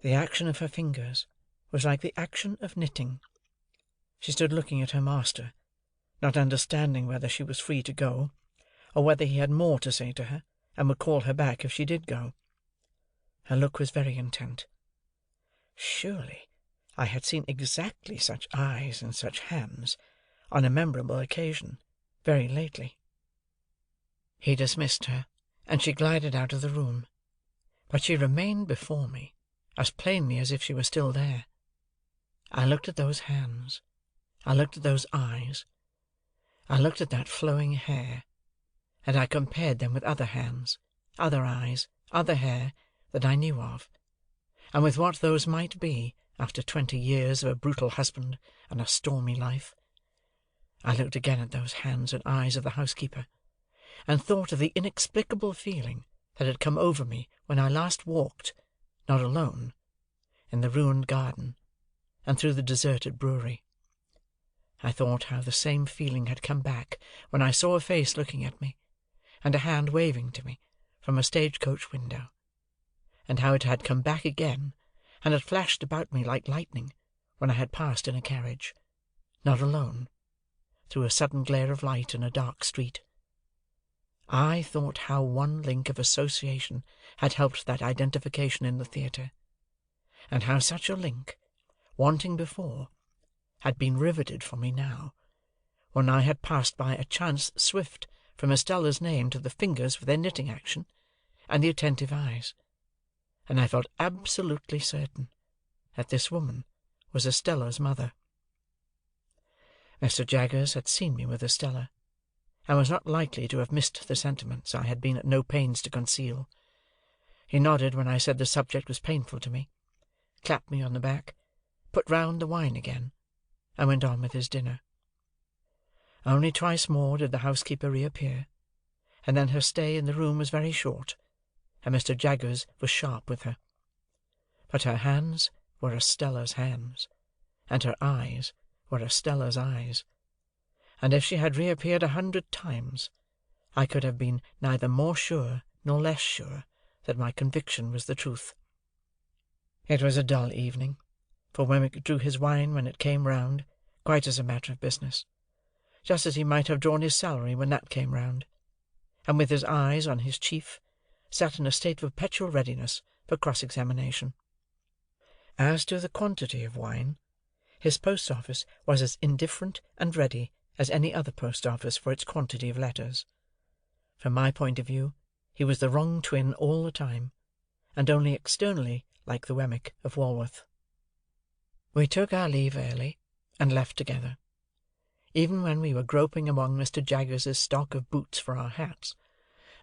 The action of her fingers was like the action of knitting. She stood looking at her master, not understanding whether she was free to go, or whether he had more to say to her, and would call her back if she did go. Her look was very intent. Surely I had seen exactly such eyes and such hands, on a memorable occasion, very lately. He dismissed her, and she glided out of the room. But she remained before me, as plainly as if she were still there. I looked at those hands. I looked at those eyes. I looked at that flowing hair, and I compared them with other hands, other eyes, other hair, that I knew of, and with what those might be after 20 years of a brutal husband and a stormy life. I looked again at those hands and eyes of the housekeeper, and thought of the inexplicable feeling that had come over me when I last walked, not alone, in the ruined garden, and through the deserted brewery. I thought how the same feeling had come back when I saw a face looking at me, and a hand waving to me from a stage-coach window, and how it had come back again, and had flashed about me like lightning when I had passed in a carriage, not alone, through a sudden glare of light in a dark street. I thought how one link of association had helped that identification in the theatre, and how such a link, wanting before, had been riveted for me now, when I had passed by a chance swift from Estella's name to the fingers for their knitting action, and the attentive eyes, and I felt absolutely certain that this woman was Estella's mother. Mr. Jaggers had seen me with Estella, and was not likely to have missed the sentiments I had been at no pains to conceal. He nodded when I said the subject was painful to me, clapped me on the back, put round the wine again, and went on with his dinner. Only twice more did the housekeeper reappear, and then her stay in the room was very short, and Mr. Jaggers was sharp with her. But her hands were Estella's hands, and her eyes were Estella's eyes, and if she had reappeared 100 times, I could have been neither more sure nor less sure that my conviction was the truth. It was a dull evening, for Wemmick drew his wine when it came round, quite as a matter of business, just as he might have drawn his salary when that came round, and with his eyes on his chief, sat in a state of perpetual readiness for cross-examination. As to the quantity of wine, his post-office was as indifferent and ready as any other post-office for its quantity of letters. From my point of view, he was the wrong twin all the time, and only externally like the Wemmick of Walworth. We took our leave early, and left together. Even when we were groping among Mr. Jaggers's stock of boots for our hats,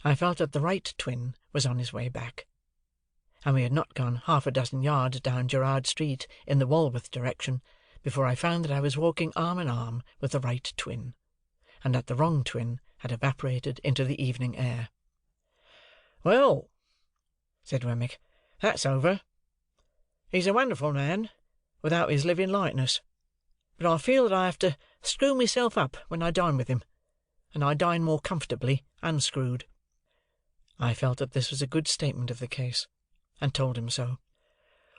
I felt that the right twin was on his way back, and we had not gone 6 yards down Gerrard Street in the Walworth direction before I found that I was walking arm in arm with the right twin, and that the wrong twin had evaporated into the evening air. "Well," said Wemmick, "that's over. He's a wonderful man, without his living likeness; but I feel that I have to screw myself up when I dine with him, and I dine more comfortably unscrewed." I felt that this was a good statement of the case, and told him so.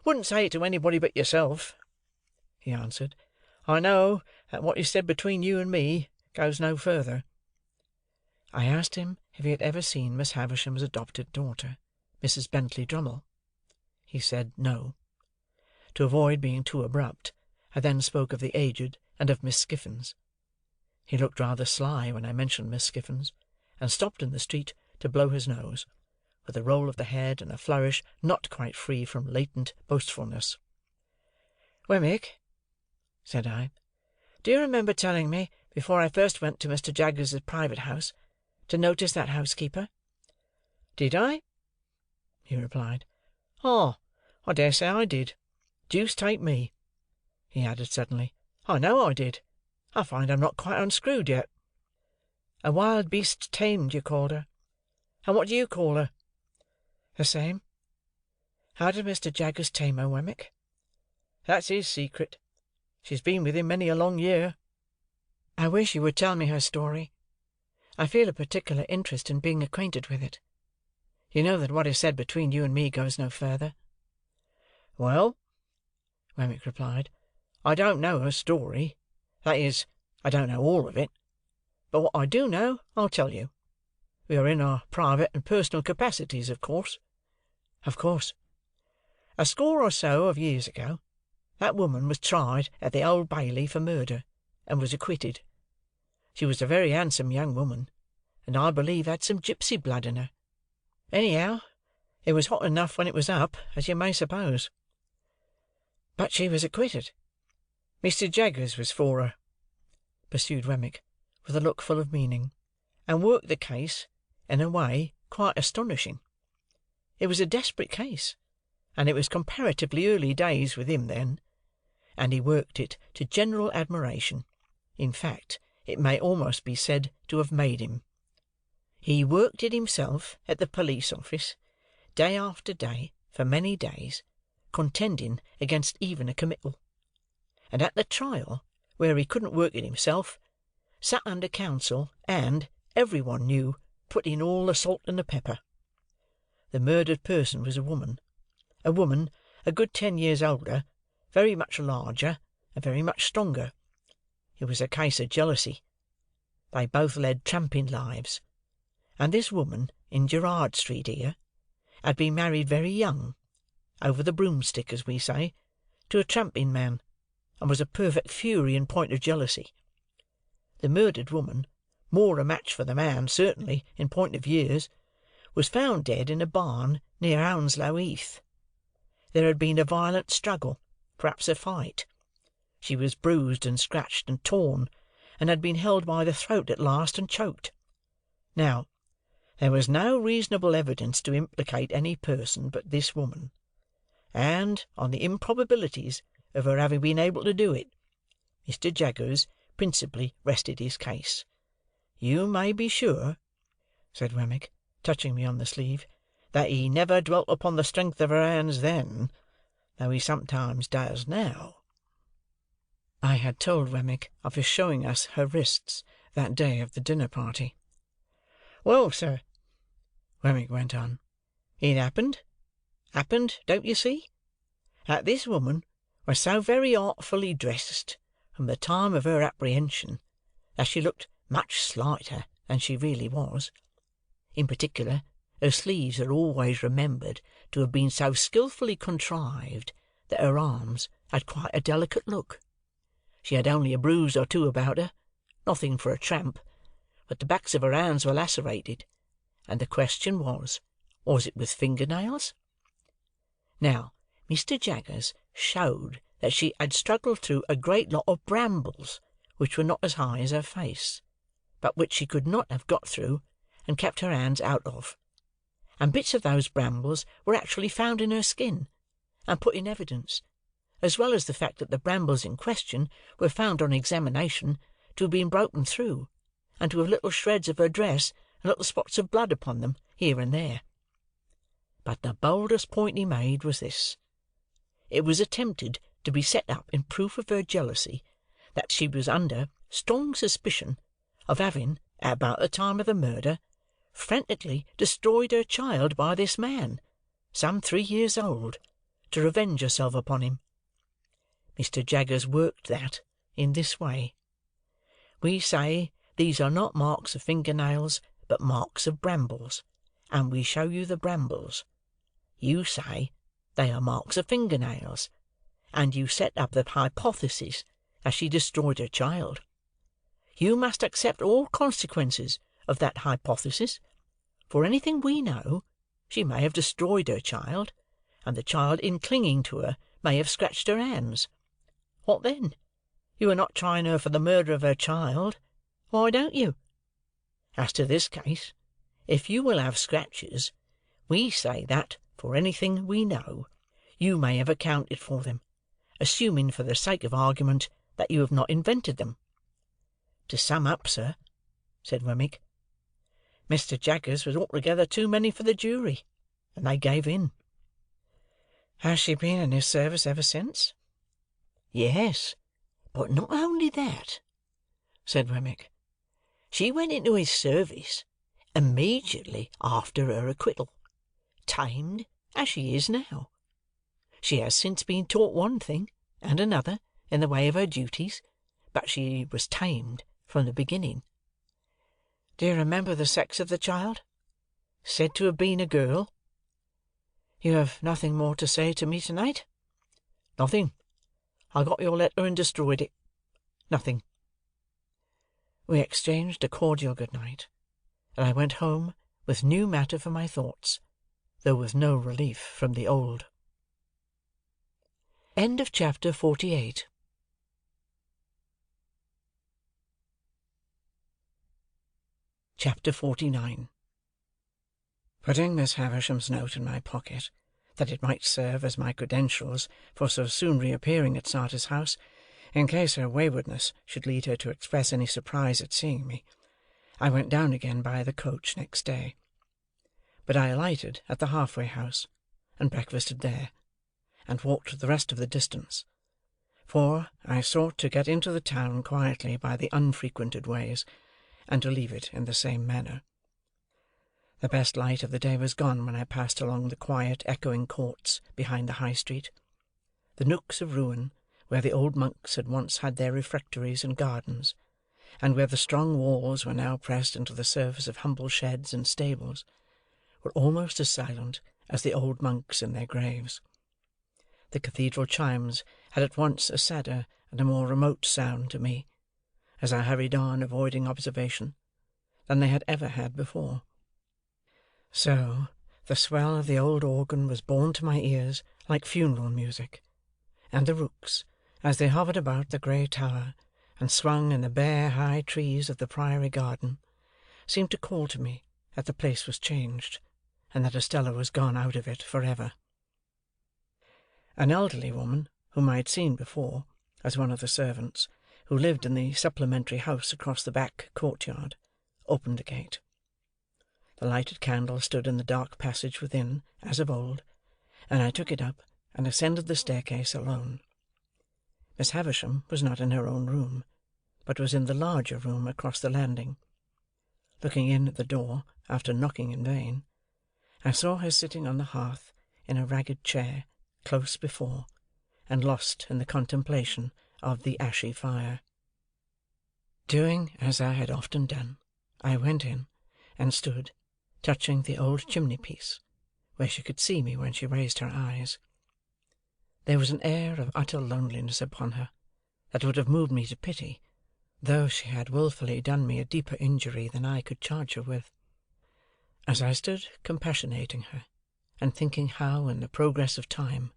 "Wouldn't say it to anybody but yourself," he answered. "I know that what is said between you and me goes no further." I asked him if he had ever seen Miss Havisham's adopted daughter, Mrs. Bentley Drummle. He said no. To avoid being too abrupt, I then spoke of the aged and of Miss Skiffins. He looked rather sly when I mentioned Miss Skiffins, and stopped in the street to blow his nose, with a roll of the head and a flourish not quite free from latent boastfulness. "Wemmick," said I, "do you remember telling me, before I first went to Mr. Jaggers's private house, to notice that housekeeper?" "Did I?" he replied. "Ah, I dare say I did. Deuce take me," he added suddenly, "I know I did. I find I'm not quite unscrewed yet." "A wild beast tamed, you called her. And what do you call her?" "The same. How did Mr. Jaggers tame her, Wemmick?" "That's his secret. She's been with him many a long year." "I wish you would tell me her story. I feel a particular interest in being acquainted with it. You know that what is said between you and me goes no further." "Well," Wemmick replied, "I don't know her story. That is, I don't know all of it. But what I do know, I'll tell you. We are in our private and personal capacities, of course." "Of course." "A score or so of years ago, that woman was tried at the Old Bailey for murder, and was acquitted. She was a very handsome young woman, and I believe had some gipsy blood in her. Anyhow, it was hot enough when it was up, as you may suppose." "But she was acquitted?" "Mr. Jaggers was for her," pursued Wemmick, with a look full of meaning, "and worked the case in a way quite astonishing. It was a desperate case, and it was comparatively early days with him then, and he worked it to general admiration. In fact, it may almost be said to have made him. He worked it himself at the police office, day after day, for many days, contending against even a committal; and at the trial, where he couldn't work it himself, sat under counsel, and, every one knew, put in all the salt and the pepper. The murdered person was a woman a good 10 years older, very much larger, and very much stronger. It was a case of jealousy. They both led tramping lives; and this woman, in Gerrard Street here, had been married very young, over the broomstick, as we say, to a tramping man, and was a perfect fury in point of jealousy. The murdered woman, more a match for the man, certainly, in point of years, was found dead in a barn near Hounslow Heath. There had been a violent struggle, perhaps a fight. She was bruised and scratched and torn, and had been held by the throat at last and choked. Now, there was no reasonable evidence to implicate any person but this woman, and, on the improbabilities of her having been able to do it, Mr. Jaggers principally rested his case. You may be sure," said Wemmick, touching me on the sleeve, "that he never dwelt upon the strength of her hands then, though he sometimes does now." I had told Wemmick of his showing us her wrists that day of the dinner party. "Well, sir," Wemmick went on, "it happened, don't you see, that this woman was so very artfully dressed from the time of her apprehension, that she looked much slighter than she really was. In particular, her sleeves are always remembered to have been so skilfully contrived that her arms had quite a delicate look. She had only a bruise or two about her, nothing for a tramp, but the backs of her hands were lacerated, and the question was it with finger-nails? Now, Mr. Jaggers showed that she had struggled through a great lot of brambles, which were not as high as her face, but which she could not have got through and kept her hands out of, and bits of those brambles were actually found in her skin, and put in evidence, as well as the fact that the brambles in question were found on examination to have been broken through, and to have little shreds of her dress and little spots of blood upon them here and there. But the boldest point he made was this: it was attempted to be set up in proof of her jealousy that she was under strong suspicion of having, at about the time of the murder, frantically destroyed her child by this man, some 3 years old, to revenge herself upon him. Mr. Jaggers worked that in this way. We say these are not marks of finger-nails, but marks of brambles, and we show you the brambles. You say they are marks of finger-nails, and you set up the hypothesis that she destroyed her child. You must accept all consequences of that hypothesis. For anything we know, she may have destroyed her child, and the child in clinging to her may have scratched her hands. What then? You are not trying her for the murder of her child. Why don't you? As to this case, if you will have scratches, we say that, for anything we know, you may have accounted for them, assuming for the sake of argument that you have not invented them. To sum up, sir, said Wemmick, Mr. Jaggers was altogether too many for the jury, and they gave in. Has she been in his service ever since? Yes, but not only that, said Wemmick. She went into his service immediately after her acquittal, tamed as she is now. She has since been taught one thing and another in the way of her duties, but she was tamed from the beginning. Do you remember the sex of the child? Said to have been a girl. You have nothing more to say to me tonight? Nothing. I got your letter and destroyed it. Nothing. We exchanged a cordial good night, and I went home with new matter for my thoughts, though with no relief from the old. End of Chapter 48. Chapter 49. Putting Miss Havisham's note in my pocket, that it might serve as my credentials for so soon reappearing at Sartor's house, in case her waywardness should lead her to express any surprise at seeing me, I went down again by the coach next day. But I alighted at the halfway house, and breakfasted there, and walked the rest of the distance, for I sought to get into the town quietly by the unfrequented ways, and to leave it in the same manner. The best light of the day was gone when I passed along the quiet echoing courts behind the High Street, the nooks of ruin where the old monks had once had their refectories and gardens, and where the strong walls were now pressed into the service of humble sheds and stables, were almost as silent as the old monks in their graves. The cathedral chimes had at once a sadder and a more remote sound to me, as I hurried on avoiding observation, than they had ever had before. So, the swell of the old organ was borne to my ears like funeral music, and the rooks, as they hovered about the grey tower, and swung in the bare high trees of the priory garden, seemed to call to me that the place was changed, and that Estella was gone out of it for ever. An elderly woman, whom I had seen before, as one of the servants, who lived in the supplementary house across the back courtyard, opened the gate. The lighted candle stood in the dark passage within, as of old, and I took it up and ascended the staircase alone. Miss Havisham was not in her own room, but was in the larger room across the landing. Looking in at the door, after knocking in vain, I saw her sitting on the hearth in a ragged chair, close before, and lost in the contemplation of the ashy fire. Doing as I had often done, I went in, and stood, touching the old chimney-piece, where she could see me when she raised her eyes. There was an air of utter loneliness upon her, that would have moved me to pity, though she had wilfully done me a deeper injury than I could charge her with. As I stood compassionating her, and thinking how, in the progress of time,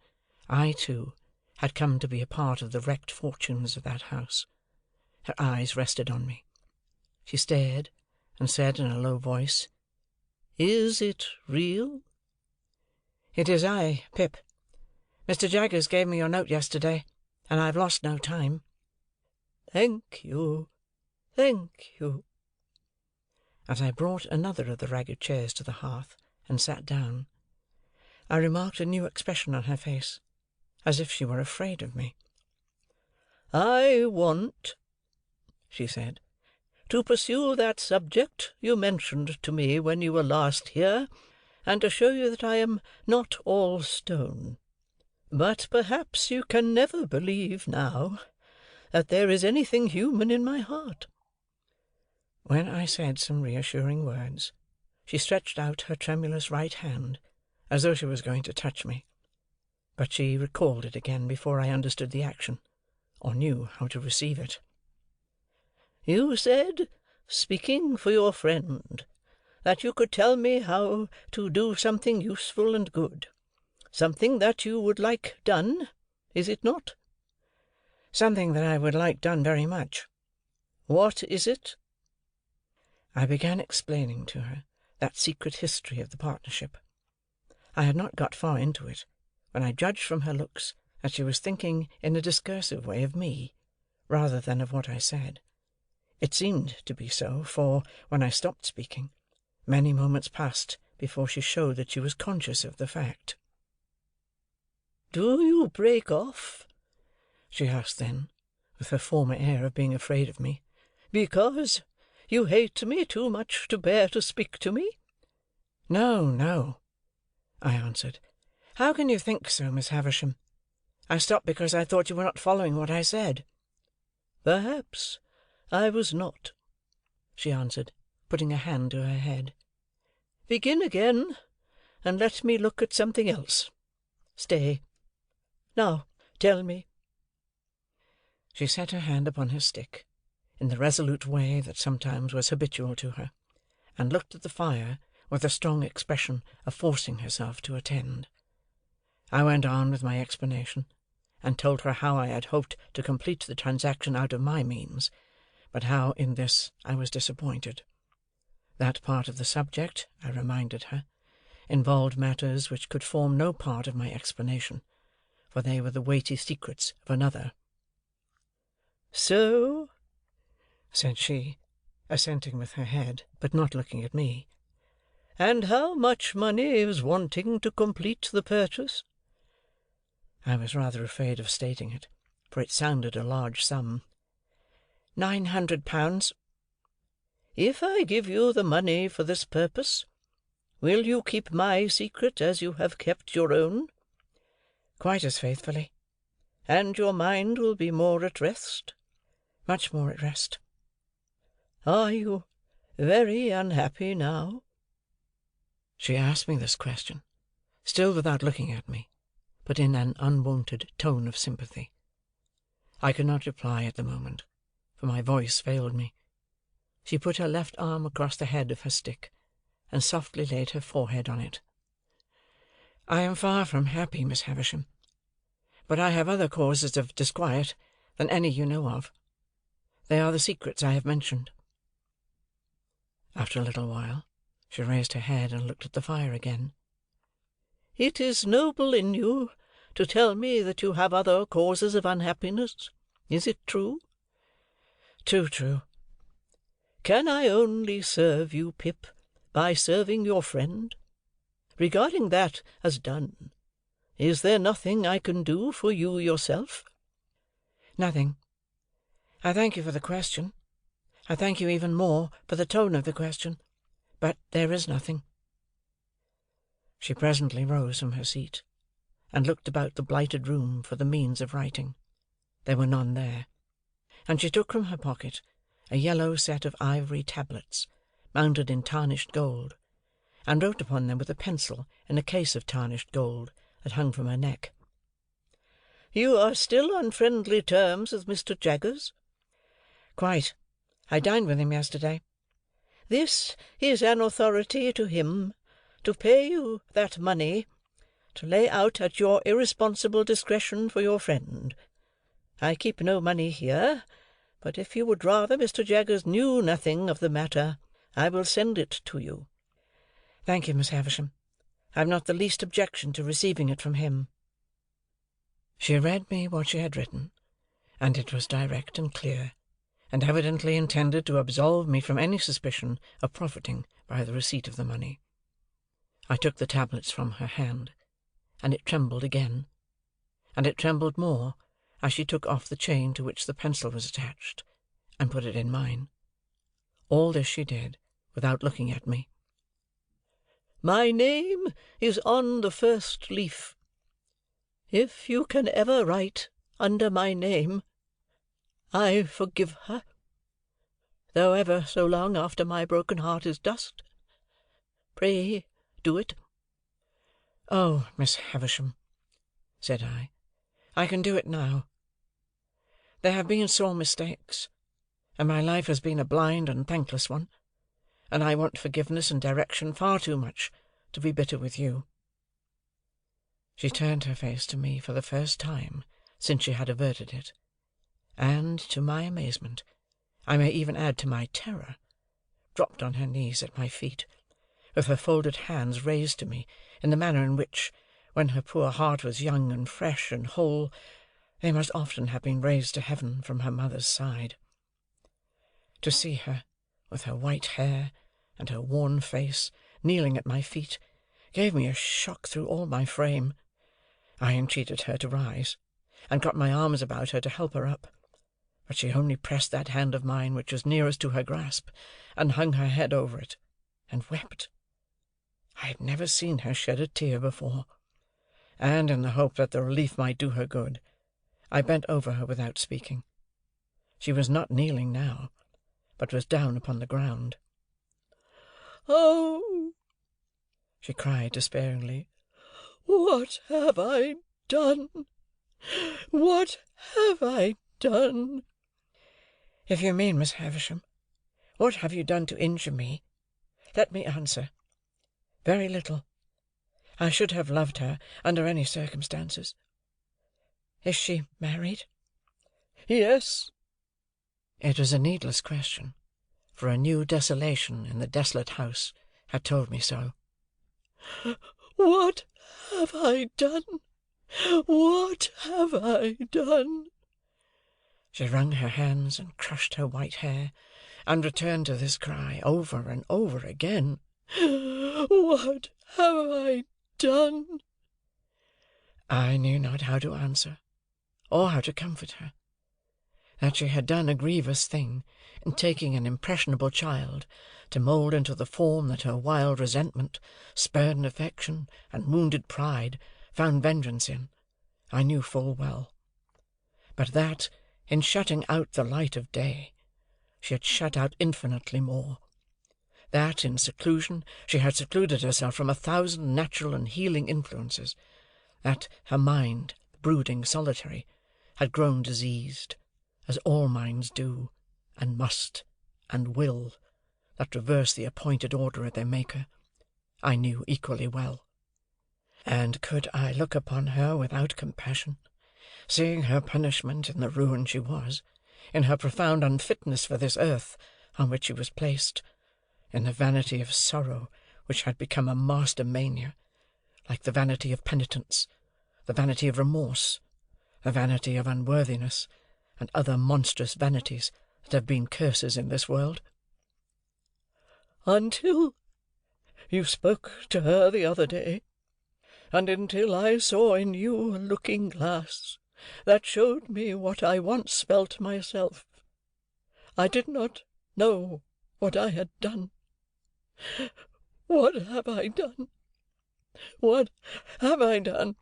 I, too, had come to be a part of the wrecked fortunes of that house, her eyes rested on me. She stared, and said in a low voice, "Is it real?" "It is I, Pip. Mr. Jaggers gave me your note yesterday, and I have lost no time." "Thank you, thank you." As I brought another of the ragged chairs to the hearth, and sat down, I remarked a new expression on her face, as if she were afraid of me. "I want," she said, "to pursue that subject you mentioned to me when you were last here, and to show you that I am not all stone. But perhaps you can never believe now that there is anything human in my heart." When I said some reassuring words, she stretched out her tremulous right hand, as though she was going to touch me. But she recalled it again before I understood the action, or knew how to receive it. "You said, speaking for your friend, that you could tell me how to do something useful and good. Something that you would like done, is it not?" "Something that I would like done very much." "What is it?" I began explaining to her that secret history of the partnership. I had not got far into it, when I judged from her looks that she was thinking in a discursive way of me, rather than of what I said. It seemed to be so, for, when I stopped speaking, many moments passed before she showed that she was conscious of the fact. "Do you break off," she asked then, with her former air of being afraid of me, "because you hate me too much to bear to speak to me?" "No, no," I answered. "How can you think so, Miss Havisham? I stopped because I thought you were not following what I said." "Perhaps I was not," she answered, putting a hand to her head. "Begin again, and let me look at something else. Stay. Now tell me." She set her hand upon her stick, in the resolute way that sometimes was habitual to her, and looked at the fire with a strong expression of forcing herself to attend. I went on with my explanation, and told her how I had hoped to complete the transaction out of my means, but how in this I was disappointed. That part of the subject, I reminded her, involved matters which could form no part of my explanation, for they were the weighty secrets of another. "So," said she, assenting with her head, but not looking at me. "And how much money is wanting to complete the purchase?" I was rather afraid of stating it, for it sounded a large sum. £900. "If I give you the money for this purpose, will you keep my secret as you have kept your own?" "Quite as faithfully." "And your mind will be more at rest?" "Much more at rest." "Are you very unhappy now?" She asked me this question, still without looking at me, but in an unwonted tone of sympathy. I could not reply at the moment, for my voice failed me. She put her left arm across the head of her stick, and softly laid her forehead on it. "I am far from happy, Miss Havisham, but I have other causes of disquiet than any you know of. They are the secrets I have mentioned." After a little while, she raised her head and looked at the fire again. "It is noble in you to tell me that you have other causes of unhappiness. Is it true?" "Too true." "Can I only serve you, Pip, by serving your friend? Regarding that as done, is there nothing I can do for you yourself?" "Nothing. I thank you for the question. I thank you even more for the tone of the question. But there is nothing." She presently rose from her seat, and looked about the blighted room for the means of writing. There were none there, and she took from her pocket a yellow set of ivory tablets, mounted in tarnished gold, and wrote upon them with a pencil in a case of tarnished gold that hung from her neck. "You are still on friendly terms with Mr. Jaggers?" "Quite. I dined with him yesterday." "This is an authority to him to pay you that money, to lay out at your irresponsible discretion for your friend. I keep no money here, but if you would rather Mr. Jaggers knew nothing of the matter, I will send it to you." "Thank you, Miss Havisham. I have not the least objection to receiving it from him." She read me what she had written, and it was direct and clear, and evidently intended to absolve me from any suspicion of profiting by the receipt of the money. I took the tablets from her hand, and it trembled again, and it trembled more as she took off the chain to which the pencil was attached, and put it in mine. All this she did without looking at me. "My name is on the first leaf. If you can ever write under my name, I forgive her, though ever so long after my broken heart is dust. Pray do it." "Oh, Miss Havisham," said I can do it now. There have been sore mistakes, and my life has been a blind and thankless one, and I want forgiveness and direction far too much to be bitter with you." She turned her face to me for the first time since she had averted it, and, to my amazement, I may even add to my terror, dropped on her knees at my feet, with her folded hands raised to me in the manner in which, when her poor heart was young and fresh and whole, they must often have been raised to heaven from her mother's side. To see her, with her white hair and her worn face, kneeling at my feet, gave me a shock through all my frame. I entreated her to rise, and got my arms about her to help her up, but she only pressed that hand of mine which was nearest to her grasp, and hung her head over it, and wept. I had never seen her shed a tear before, and, in the hope that the relief might do her good, I bent over her without speaking. She was not kneeling now, but was down upon the ground. "Oh," she cried despairingly, "what have I done? What have I done?" "If you mean, Miss Havisham, what have you done to injure me, let me answer. Very little. I should have loved her under any circumstances. Is she married?" "Yes." It was a needless question, for a new desolation in the desolate house had told me so. "What have I done? What have I done?" She wrung her hands and crushed her white hair, and returned to this cry over and over again. "What have I done?" I knew not how to answer, or how to comfort her. That she had done a grievous thing in taking an impressionable child to mould into the form that her wild resentment, spurned affection, and wounded pride found vengeance in, I knew full well. But that, in shutting out the light of day, she had shut out infinitely more. That, in seclusion, she had secluded herself from 1,000 natural and healing influences. That her mind, brooding solitary, had grown diseased, as all minds do, and must, and will, that reverse the appointed order of their Maker, I knew equally well. And could I look upon her without compassion, seeing her punishment in the ruin she was, in her profound unfitness for this earth on which she was placed, in the vanity of sorrow which had become a master mania, like the vanity of penitence, the vanity of remorse, the vanity of unworthiness, and other monstrous vanities that have been curses in this world? "Until you spoke to her the other day, and until I saw in you a looking-glass that showed me what I once felt myself, I did not know what I had done. What have I done? What have I done?"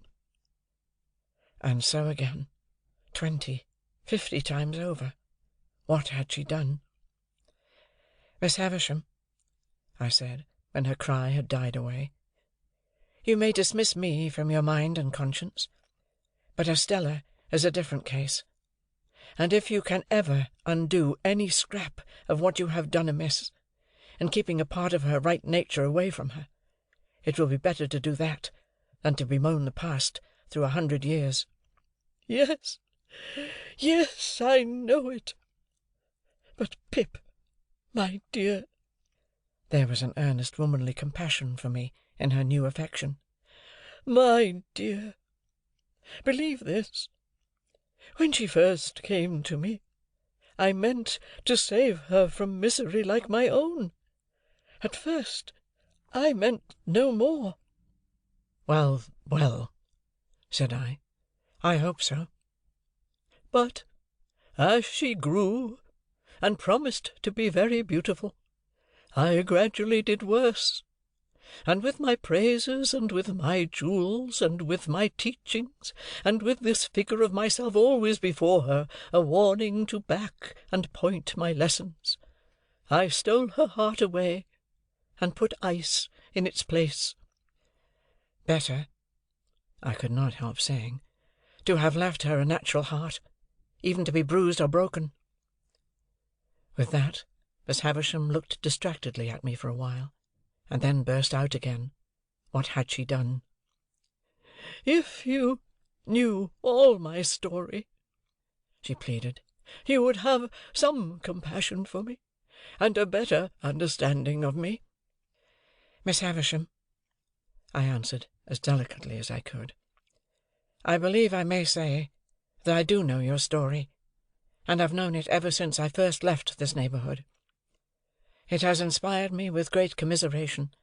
And so again, 20, 50 times over, what had she done? "Miss Havisham," I said, when her cry had died away, "you may dismiss me from your mind and conscience, but Estella is a different case, and if you can ever undo any scrap of what you have done amiss, in keeping a part of her right nature away from her, it will be better to do that than to bemoan the past through 100 years." "Yes, yes, I know it. But, Pip, my dear," there was an earnest womanly compassion for me in her new affection, "my dear, Believe this. When she first came to me, I meant to save her from misery like my own. At first, I meant no more." "Well, well," said I. "I hope so." "But as she grew, and promised to be very beautiful, I gradually did worse, and with my praises, and with my jewels, and with my teachings, and with this figure of myself always before her, a warning to back and point my lessons, I stole her heart away, and put ice in its place." "Better," I could not help saying, "to have left her a natural heart, even to be bruised or broken." With that, Miss Havisham looked distractedly at me for a while, and then burst out again. What had she done? "If you knew all my story," she pleaded, "you would have some compassion for me, and a better understanding of me." "Miss Havisham," I answered, as delicately as I could, "I believe I may say that I do know your story, and have known it ever since I first left this neighbourhood. It has inspired me with great commiseration,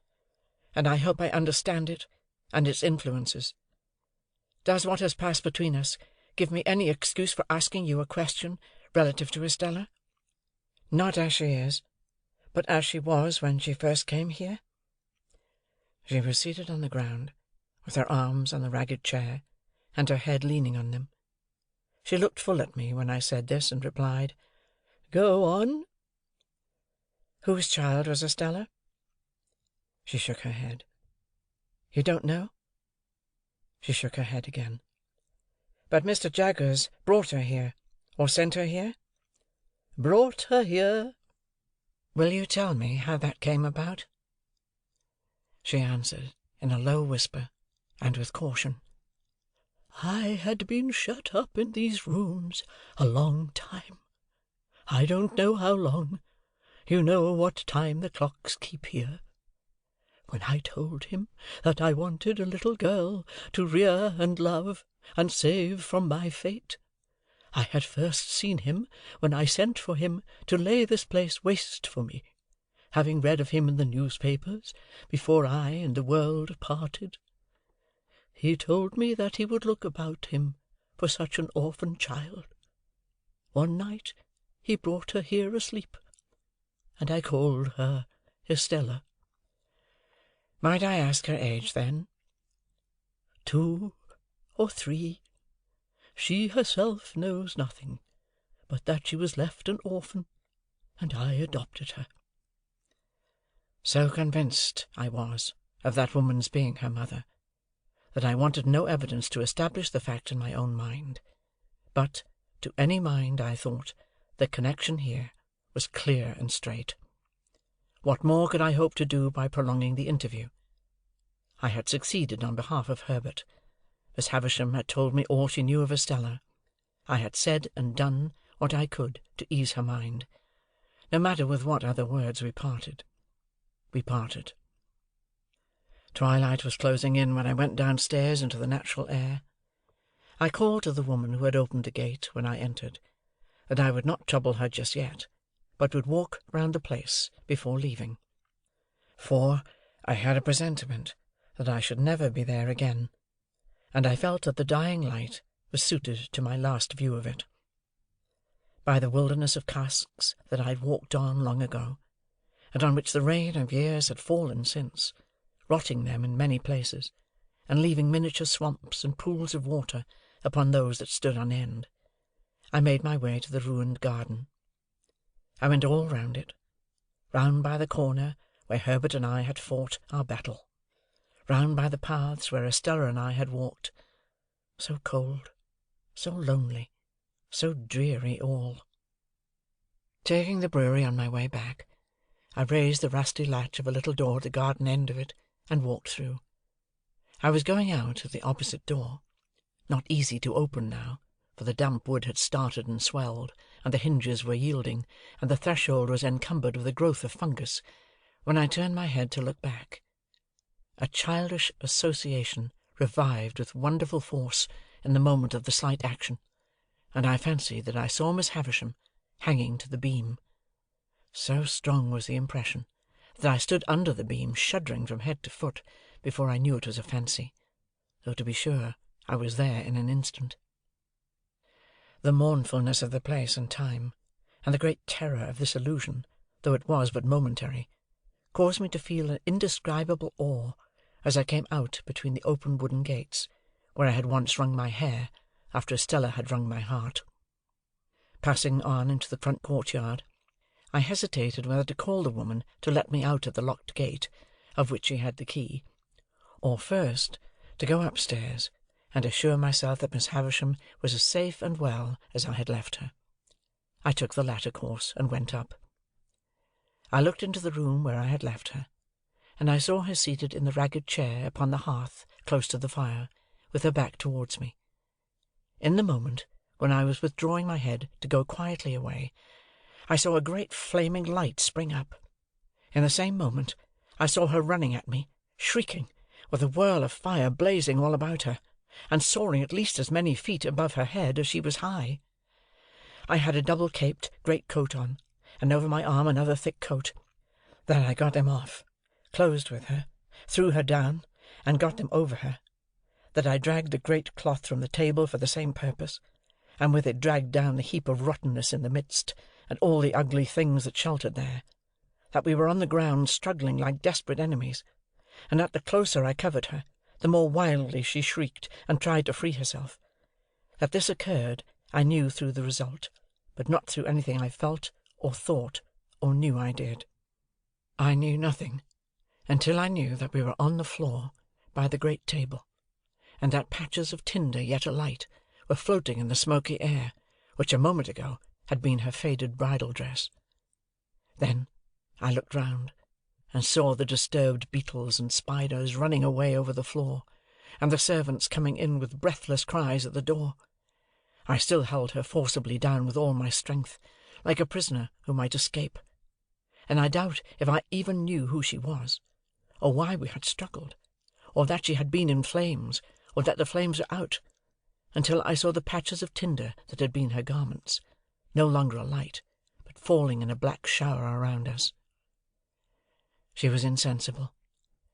and I hope I understand it and its influences. Does what has passed between us give me any excuse for asking you a question relative to Estella? Not as she is, but as she was when she first came here?" She was seated on the ground, with her arms on the ragged chair, and her head leaning on them. She looked full at me when I said this, and replied, "Go on." "Whose child was Estella?" She shook her head. "You don't know?" She shook her head again. "But Mr. Jaggers brought her here, or sent her here?" "Brought her here." "Will you tell me how that came about?" She answered in a low whisper, and with caution, "I had been shut up in these rooms a long time. I don't know how long. You know what time the clocks keep here. When I told him that I wanted a little girl to rear and love, and save from my fate, I had first seen him when I sent for him to lay this place waste for me, having read of him in the newspapers, before I and the world parted. He told me that he would look about him for such an orphan child. One night he brought her here asleep, and I called her Estella." "Might I ask her age then?" 2 or 3. She herself knows nothing, but that she was left an orphan, and I adopted her." So convinced I was of that woman's being her mother, that I wanted no evidence to establish the fact in my own mind. But, to any mind, I thought, the connection here was clear and straight. What more could I hope to do by prolonging the interview? I had succeeded on behalf of Herbert. Miss Havisham had told me all she knew of Estella. I had said and done what I could to ease her mind. No matter with what other words we parted. We parted. Twilight was closing in when I went downstairs into the natural air. I called to the woman who had opened the gate when I entered, that I would not trouble her just yet, but would walk round the place before leaving. For, I had a presentiment that I should never be there again, and I felt that the dying light was suited to my last view of it. By the wilderness of casks that I had walked on long ago, and on which the rain of years had fallen since, rotting them in many places, and leaving miniature swamps and pools of water upon those that stood on end, I made my way to the ruined garden. I went all round it, round by the corner where Herbert and I had fought our battle, round by the paths where Estella and I had walked, so cold, so lonely, so dreary all. Taking the brewery on my way back, I raised the rusty latch of a little door at the garden end of it, and walked through. I was going out at the opposite door, not easy to open now, for the damp wood had started and swelled, and the hinges were yielding, and the threshold was encumbered with a growth of fungus, when I turned my head to look back. A childish association revived with wonderful force in the moment of the slight action, and I fancied that I saw Miss Havisham hanging to the beam. So strong was the impression, that I stood under the beam, shuddering from head to foot, before I knew it was a fancy, though to be sure I was there in an instant. The mournfulness of the place and time, and the great terror of this illusion, though it was but momentary, caused me to feel an indescribable awe as I came out between the open wooden gates, where I had once wrung my hair after Estella had wrung my heart. Passing on into the front courtyard, I hesitated whether to call the woman to let me out at the locked gate, of which she had the key, or first to go upstairs and assure myself that Miss Havisham was as safe and well as I had left her. I took the latter course, and went up. I looked into the room where I had left her, and I saw her seated in the ragged chair upon the hearth close to the fire, with her back towards me. In the moment when I was withdrawing my head to go quietly away, I saw a great flaming light spring up. In the same moment I saw her running at me, shrieking, with a whirl of fire blazing all about her, and soaring at least as many feet above her head as she was high. I had a double-caped great-coat on, and over my arm another thick coat. Then I got them off, closed with her, threw her down, and got them over her. That I dragged the great cloth from the table for the same purpose, and with it dragged down the heap of rottenness in the midst, and all the ugly things that sheltered there. That we were on the ground struggling like desperate enemies, and that the closer I covered her, the more wildly she shrieked and tried to free herself. That this occurred, I knew through the result, but not through anything I felt, or thought, or knew I did. I knew nothing, until I knew that we were on the floor by the great table, and that patches of tinder yet alight were floating in the smoky air, which a moment ago had been her faded bridal dress. Then I looked round, and saw the disturbed beetles and spiders running away over the floor, and the servants coming in with breathless cries at the door. I still held her forcibly down with all my strength, like a prisoner who might escape, and I doubt if I even knew who she was, or why we had struggled, or that she had been in flames, or that the flames were out, until I saw the patches of tinder that had been her garments, no longer alight, but falling in a black shower around us. She was insensible,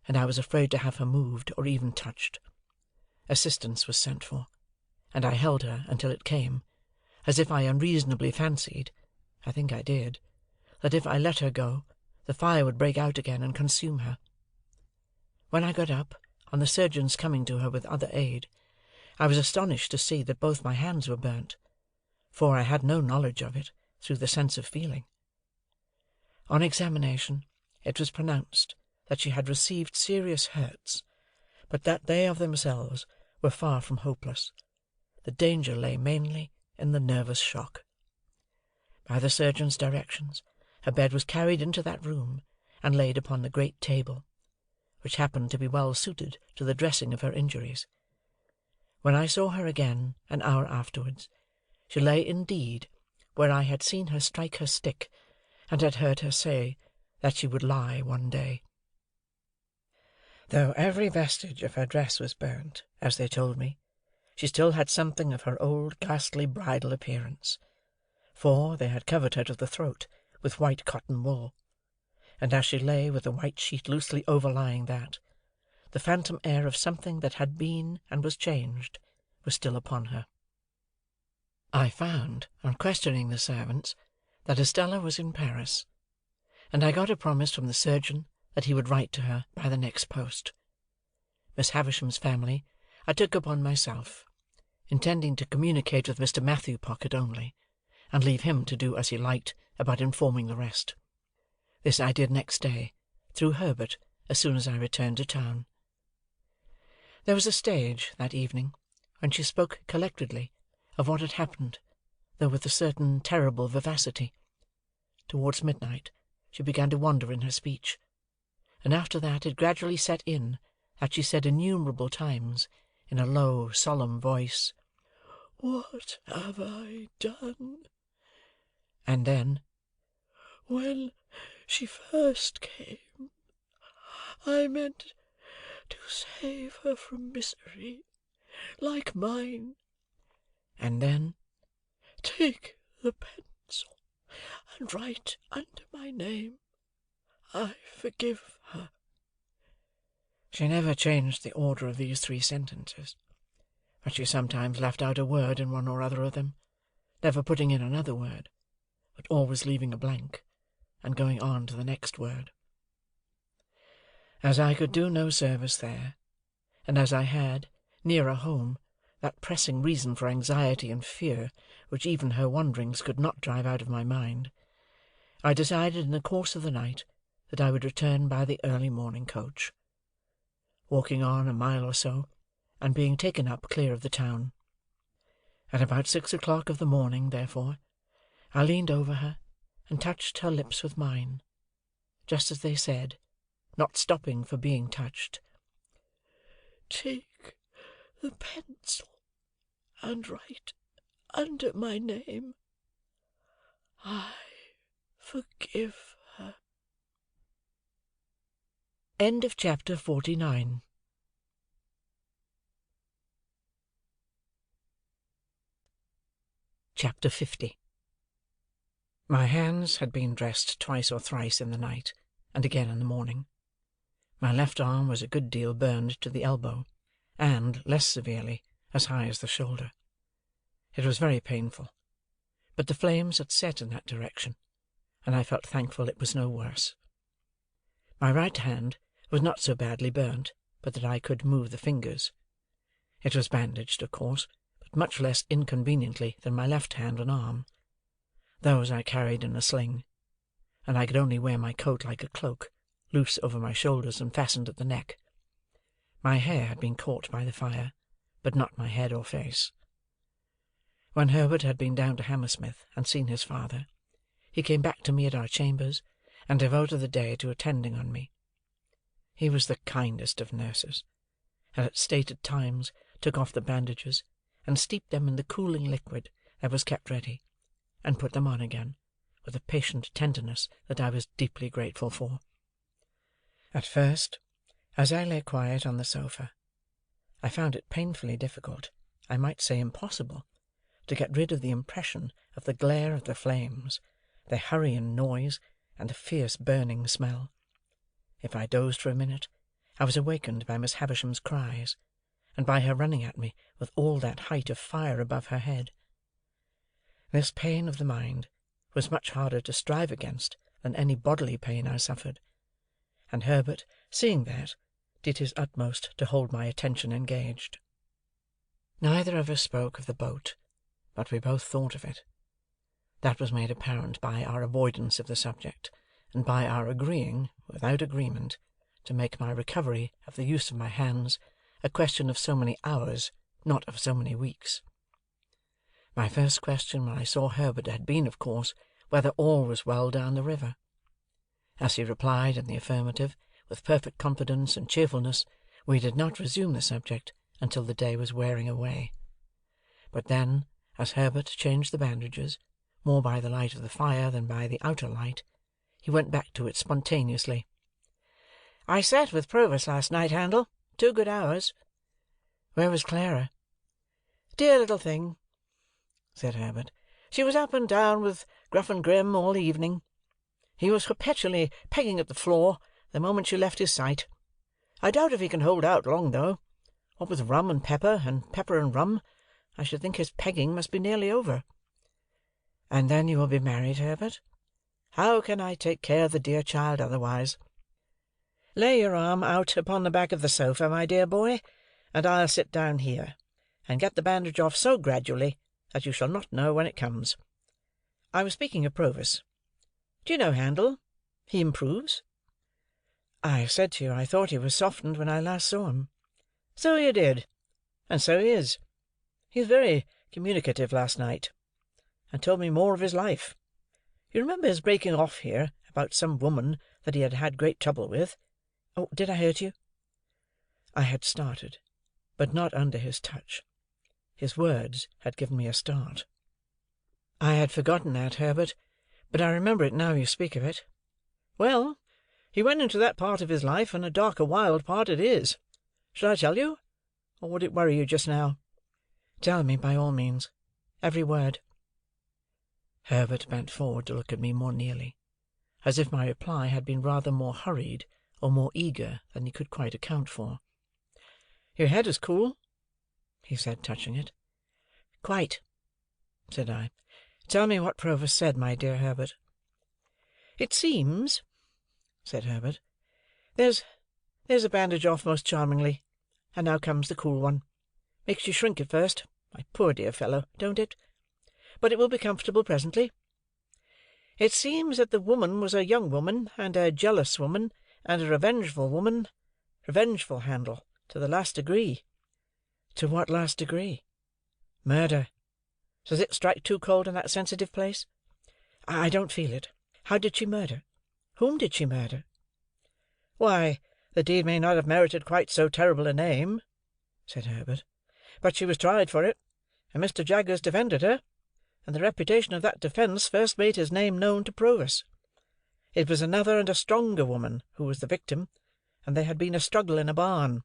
and I was afraid to have her moved or even touched. Assistance was sent for, and I held her until it came, as if I unreasonably fancied, I think I did, that if I let her go, the fire would break out again and consume her. When I got up, on the surgeon's coming to her with other aid, I was astonished to see that both my hands were burnt, for I had no knowledge of it through the sense of feeling. On examination, it was pronounced that she had received serious hurts, but that they of themselves were far from hopeless. The danger lay mainly in the nervous shock. By the surgeon's directions, her bed was carried into that room, and laid upon the great table, which happened to be well suited to the dressing of her injuries. When I saw her again, an hour afterwards, she lay indeed where I had seen her strike her stick, and had heard her say that she would lie one day. Though every vestige of her dress was burnt, as they told me, she still had something of her old ghastly bridal appearance, for they had covered her to the throat with white cotton wool, and as she lay with the white sheet loosely overlying that, the phantom air of something that had been and was changed was still upon her. I found, on questioning the servants, that Estella was in Paris, and I got a promise from the surgeon that he would write to her by the next post. Miss Havisham's family I took upon myself, intending to communicate with Mr. Matthew Pocket only, and leave him to do as he liked about informing the rest. This I did next day, through Herbert, as soon as I returned to town. There was a stage, that evening, when she spoke collectedly of what had happened, though with a certain terrible vivacity. Towards midnight, she began to wander in her speech, and after that it gradually set in that she said innumerable times, in a low, solemn voice, "What have I done?" And then, "When she first came, I meant to save her from misery like mine And then, "Take the pencil, and write under my name, 'I forgive her.'" she never changed the order of these 3 sentences, but she sometimes left out a word in one or other of them, never putting in another word, but always leaving a blank, and going on to the next word. As I could do no service there, and as I had, nearer home, that pressing reason for anxiety and fear which even her wanderings could not drive out of my mind, I decided in the course of the night that I would return by the early morning coach. Walking on a mile or so, and being taken up clear of the town. At about 6 o'clock of the morning, therefore, I leaned over her, and touched her lips with mine, just as they said, not stopping for being touched, "Take the pencil, and write under my name, 'I forgive her.'" End of chapter 49. Chapter 50. My hands had been dressed twice or thrice in the night, and again in the morning. My left arm was a good deal burned to the elbow, and, less severely, as high as the shoulder. It was very painful, but the flames had set in that direction, and I felt thankful it was no worse. My right hand was not so badly burnt but that I could move the fingers. It was bandaged, of course, but much less inconveniently than my left hand and arm. Those I carried in a sling, and I could only wear my coat like a cloak, loose over my shoulders and fastened at the neck. My hair had been caught by the fire, but not my head or face. When Herbert had been down to Hammersmith and seen his father, he came back to me at our chambers, and devoted the day to attending on me. He was the kindest of nurses, and at stated times took off the bandages, and steeped them in the cooling liquid that was kept ready, and put them on again, with a patient tenderness that I was deeply grateful for. At first, as I lay quiet on the sofa, I found it painfully difficult, I might say impossible, to get rid of the impression of the glare of the flames, their hurry and noise, and the fierce burning smell. If I dozed for a minute, I was awakened by Miss Havisham's cries, and by her running at me with all that height of fire above her head. This pain of the mind was much harder to strive against than any bodily pain I suffered, and Herbert, seeing that, did his utmost to hold my attention engaged. Neither of us spoke of the boat, but we both thought of it. That was made apparent by our avoidance of the subject, and by our agreeing, without agreement, to make my recovery of the use of my hands a question of so many hours, not of so many weeks. My first question when I saw Herbert had been, of course, whether all was well down the river. As he replied in the affirmative, with perfect confidence and cheerfulness, we did not resume the subject until the day was wearing away. But then, as Herbert changed the bandages, more by the light of the fire than by the outer light, he went back to it spontaneously. "I sat with Provis last night, Handel, 2 good hours." "Where was Clara?" "Dear little thing," said Herbert. "She was up and down with Gruff and Grim all the evening. He was perpetually pegging at the floor the moment she left his sight. I doubt if he can hold out long, though. What with rum and pepper and rum, I should think his pegging must be nearly over." "And then you will be married, Herbert?" "How can I take care of the dear child otherwise? Lay your arm out upon the back of the sofa, my dear boy, and I'll sit down here, and get the bandage off so gradually that you shall not know when it comes. I was speaking of Provis. Do you know, Handel, he improves?" "I said to you I thought he was softened when I last saw him." "So you did, and so he is. He was very communicative last night, and told me more of his life. You remember his breaking off here about some woman that he had had great trouble with. Oh, did I hurt you?" I had started, but not under his touch. His words had given me a start. "I had forgotten that, Herbert, but I remember it now you speak of it." "Well, he went into that part of his life, and a dark a wild part it is. Shall I tell you, or would it worry you just now?" "Tell me, by all means." Every word." Herbert bent forward to look at me more nearly, as if my reply had been rather more hurried or more eager than he could quite account for. "Your head is cool," he said, touching it. "Quite," said I. "Tell me what Provis said, my dear Herbert." "It seems," said Herbert, "there's a bandage off most charmingly, and now comes the cool one. Makes you shrink at first, my poor dear fellow, don't it? But it will be comfortable presently. It seems that the woman was a young woman, and a jealous woman, and a revengeful woman. Revengeful, Handel, to the last degree." "To what last degree?" "Murder. Does it strike too cold in that sensitive place?" "I don't feel it. How did she murder? Whom did she murder?" "Why, the deed may not have merited quite so terrible a name," said Herbert, "but she was tried for it, and Mr. Jaggers defended her, and the reputation of that defence first made his name known to Provis. It was another and a stronger woman who was the victim, and there had been a struggle in a barn.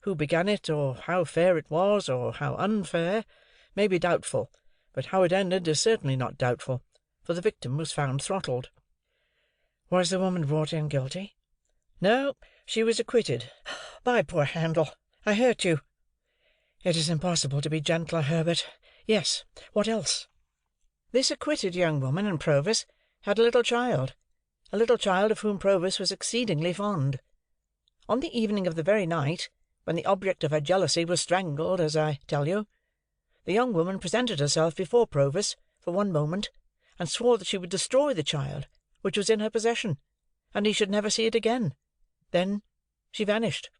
Who began it, or how fair it was, or how unfair, may be doubtful, but how it ended is certainly not doubtful, for the victim was found throttled." "Was the woman brought in guilty?" "No, she was acquitted. My poor Handel, I hurt you." "It is impossible to be gentler, Herbert. Yes, what else?" "This acquitted young woman and Provis had a little child of whom Provis was exceedingly fond. On the evening of the very night when the object of her jealousy was strangled, as I tell you, the young woman presented herself before Provis for one moment, and swore that she would destroy the child which was in her possession, and he should never see it again. Then she vanished.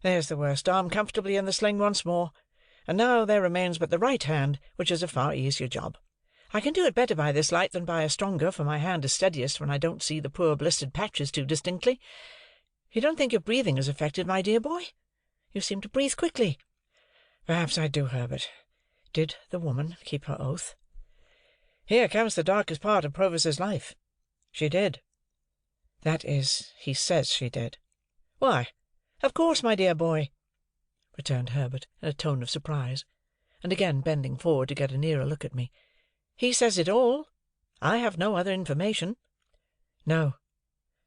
There's the worst arm comfortably in the sling once more, and now there remains but the right hand, which is a far easier job. I can do it better by this light than by a stronger, for my hand is steadiest when I don't see the poor blistered patches too distinctly. You don't think your breathing is affected, my dear boy? You seem to breathe quickly." "Perhaps I do, Herbert. Did the woman keep her oath?" "Here comes the darkest part of Provis's life. She did." "That is, he says she did." "Why, of course, my dear boy," returned Herbert in a tone of surprise, and again bending forward to get a nearer look at me. "He says it all. I have no other information." "No,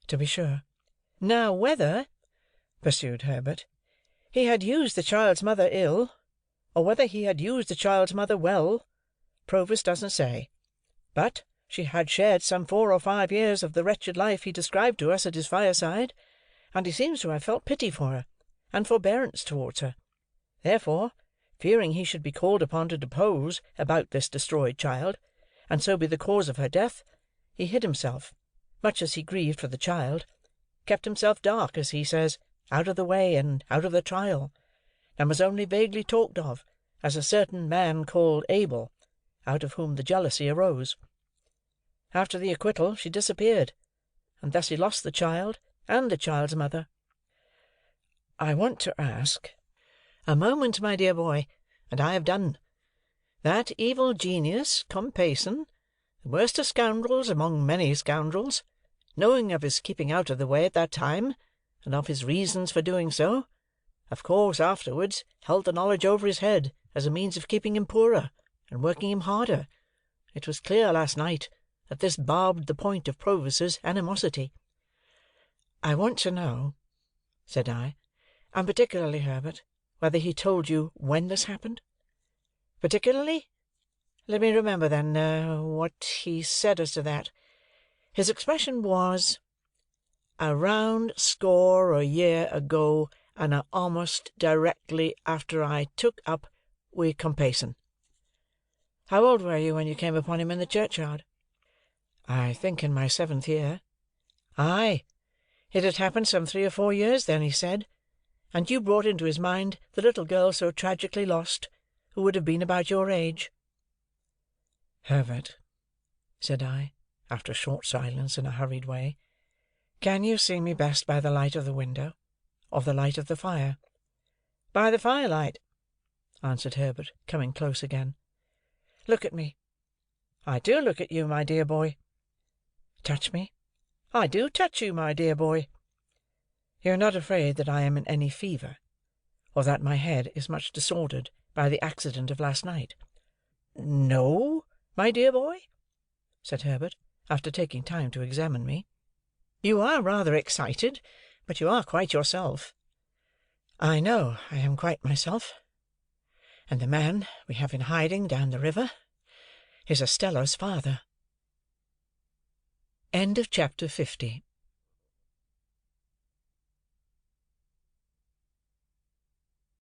to be sure." "Now whether," pursued Herbert, "he had used the child's mother ill, or whether he had used the child's mother well, Provis doesn't say. But she had shared some 4 or 5 years of the wretched life he described to us at his fireside, and he seems to have felt pity for her, and forbearance towards her. Therefore, fearing he should be called upon to depose about this destroyed child, and so be the cause of her death, he hid himself, much as he grieved for the child, kept himself dark, as he says, out of the way and out of the trial, and was only vaguely talked of as a certain man called Abel, out of whom the jealousy arose. After the acquittal she disappeared, and thus he lost the child and the child's mother." "I want to ask—" "A moment, my dear boy, and I have done. That evil genius, Compeyson, the worst of scoundrels among many scoundrels, knowing of his keeping out of the way at that time, and of his reasons for doing so, of course afterwards held the knowledge over his head as a means of keeping him poorer and working him harder. It was clear last night that this barbed the point of Provis's animosity." "I want to know," said I, "and particularly, Herbert, whether he told you when this happened?" "Particularly? Let me remember, then, what he said as to that. His expression was, 'a round score o' year ago, and a'most directly after I took up wi' Compeyson.' How old were you when you came upon him in the churchyard?" "I think in my 7th year." "Aye, it had happened some 3 or 4 years then, he said, and you brought into his mind the little girl so tragically lost, who would have been about your age." "Herbert," said I, after a short silence, in a hurried way, "can you see me best by the light of the window, or the light of the fire?" "By the firelight," answered Herbert, coming close again. "Look at me." "I do look at you, my dear boy." "Touch me." "I do touch you, my dear boy." "You are not afraid that I am in any fever, or that my head is much disordered by the accident of last night?" "No, my dear boy," said Herbert, after taking time to examine me. "You are rather excited, but you are quite yourself. I know I am quite myself; and the man we have in hiding down the river is Estella's father." Chapter 50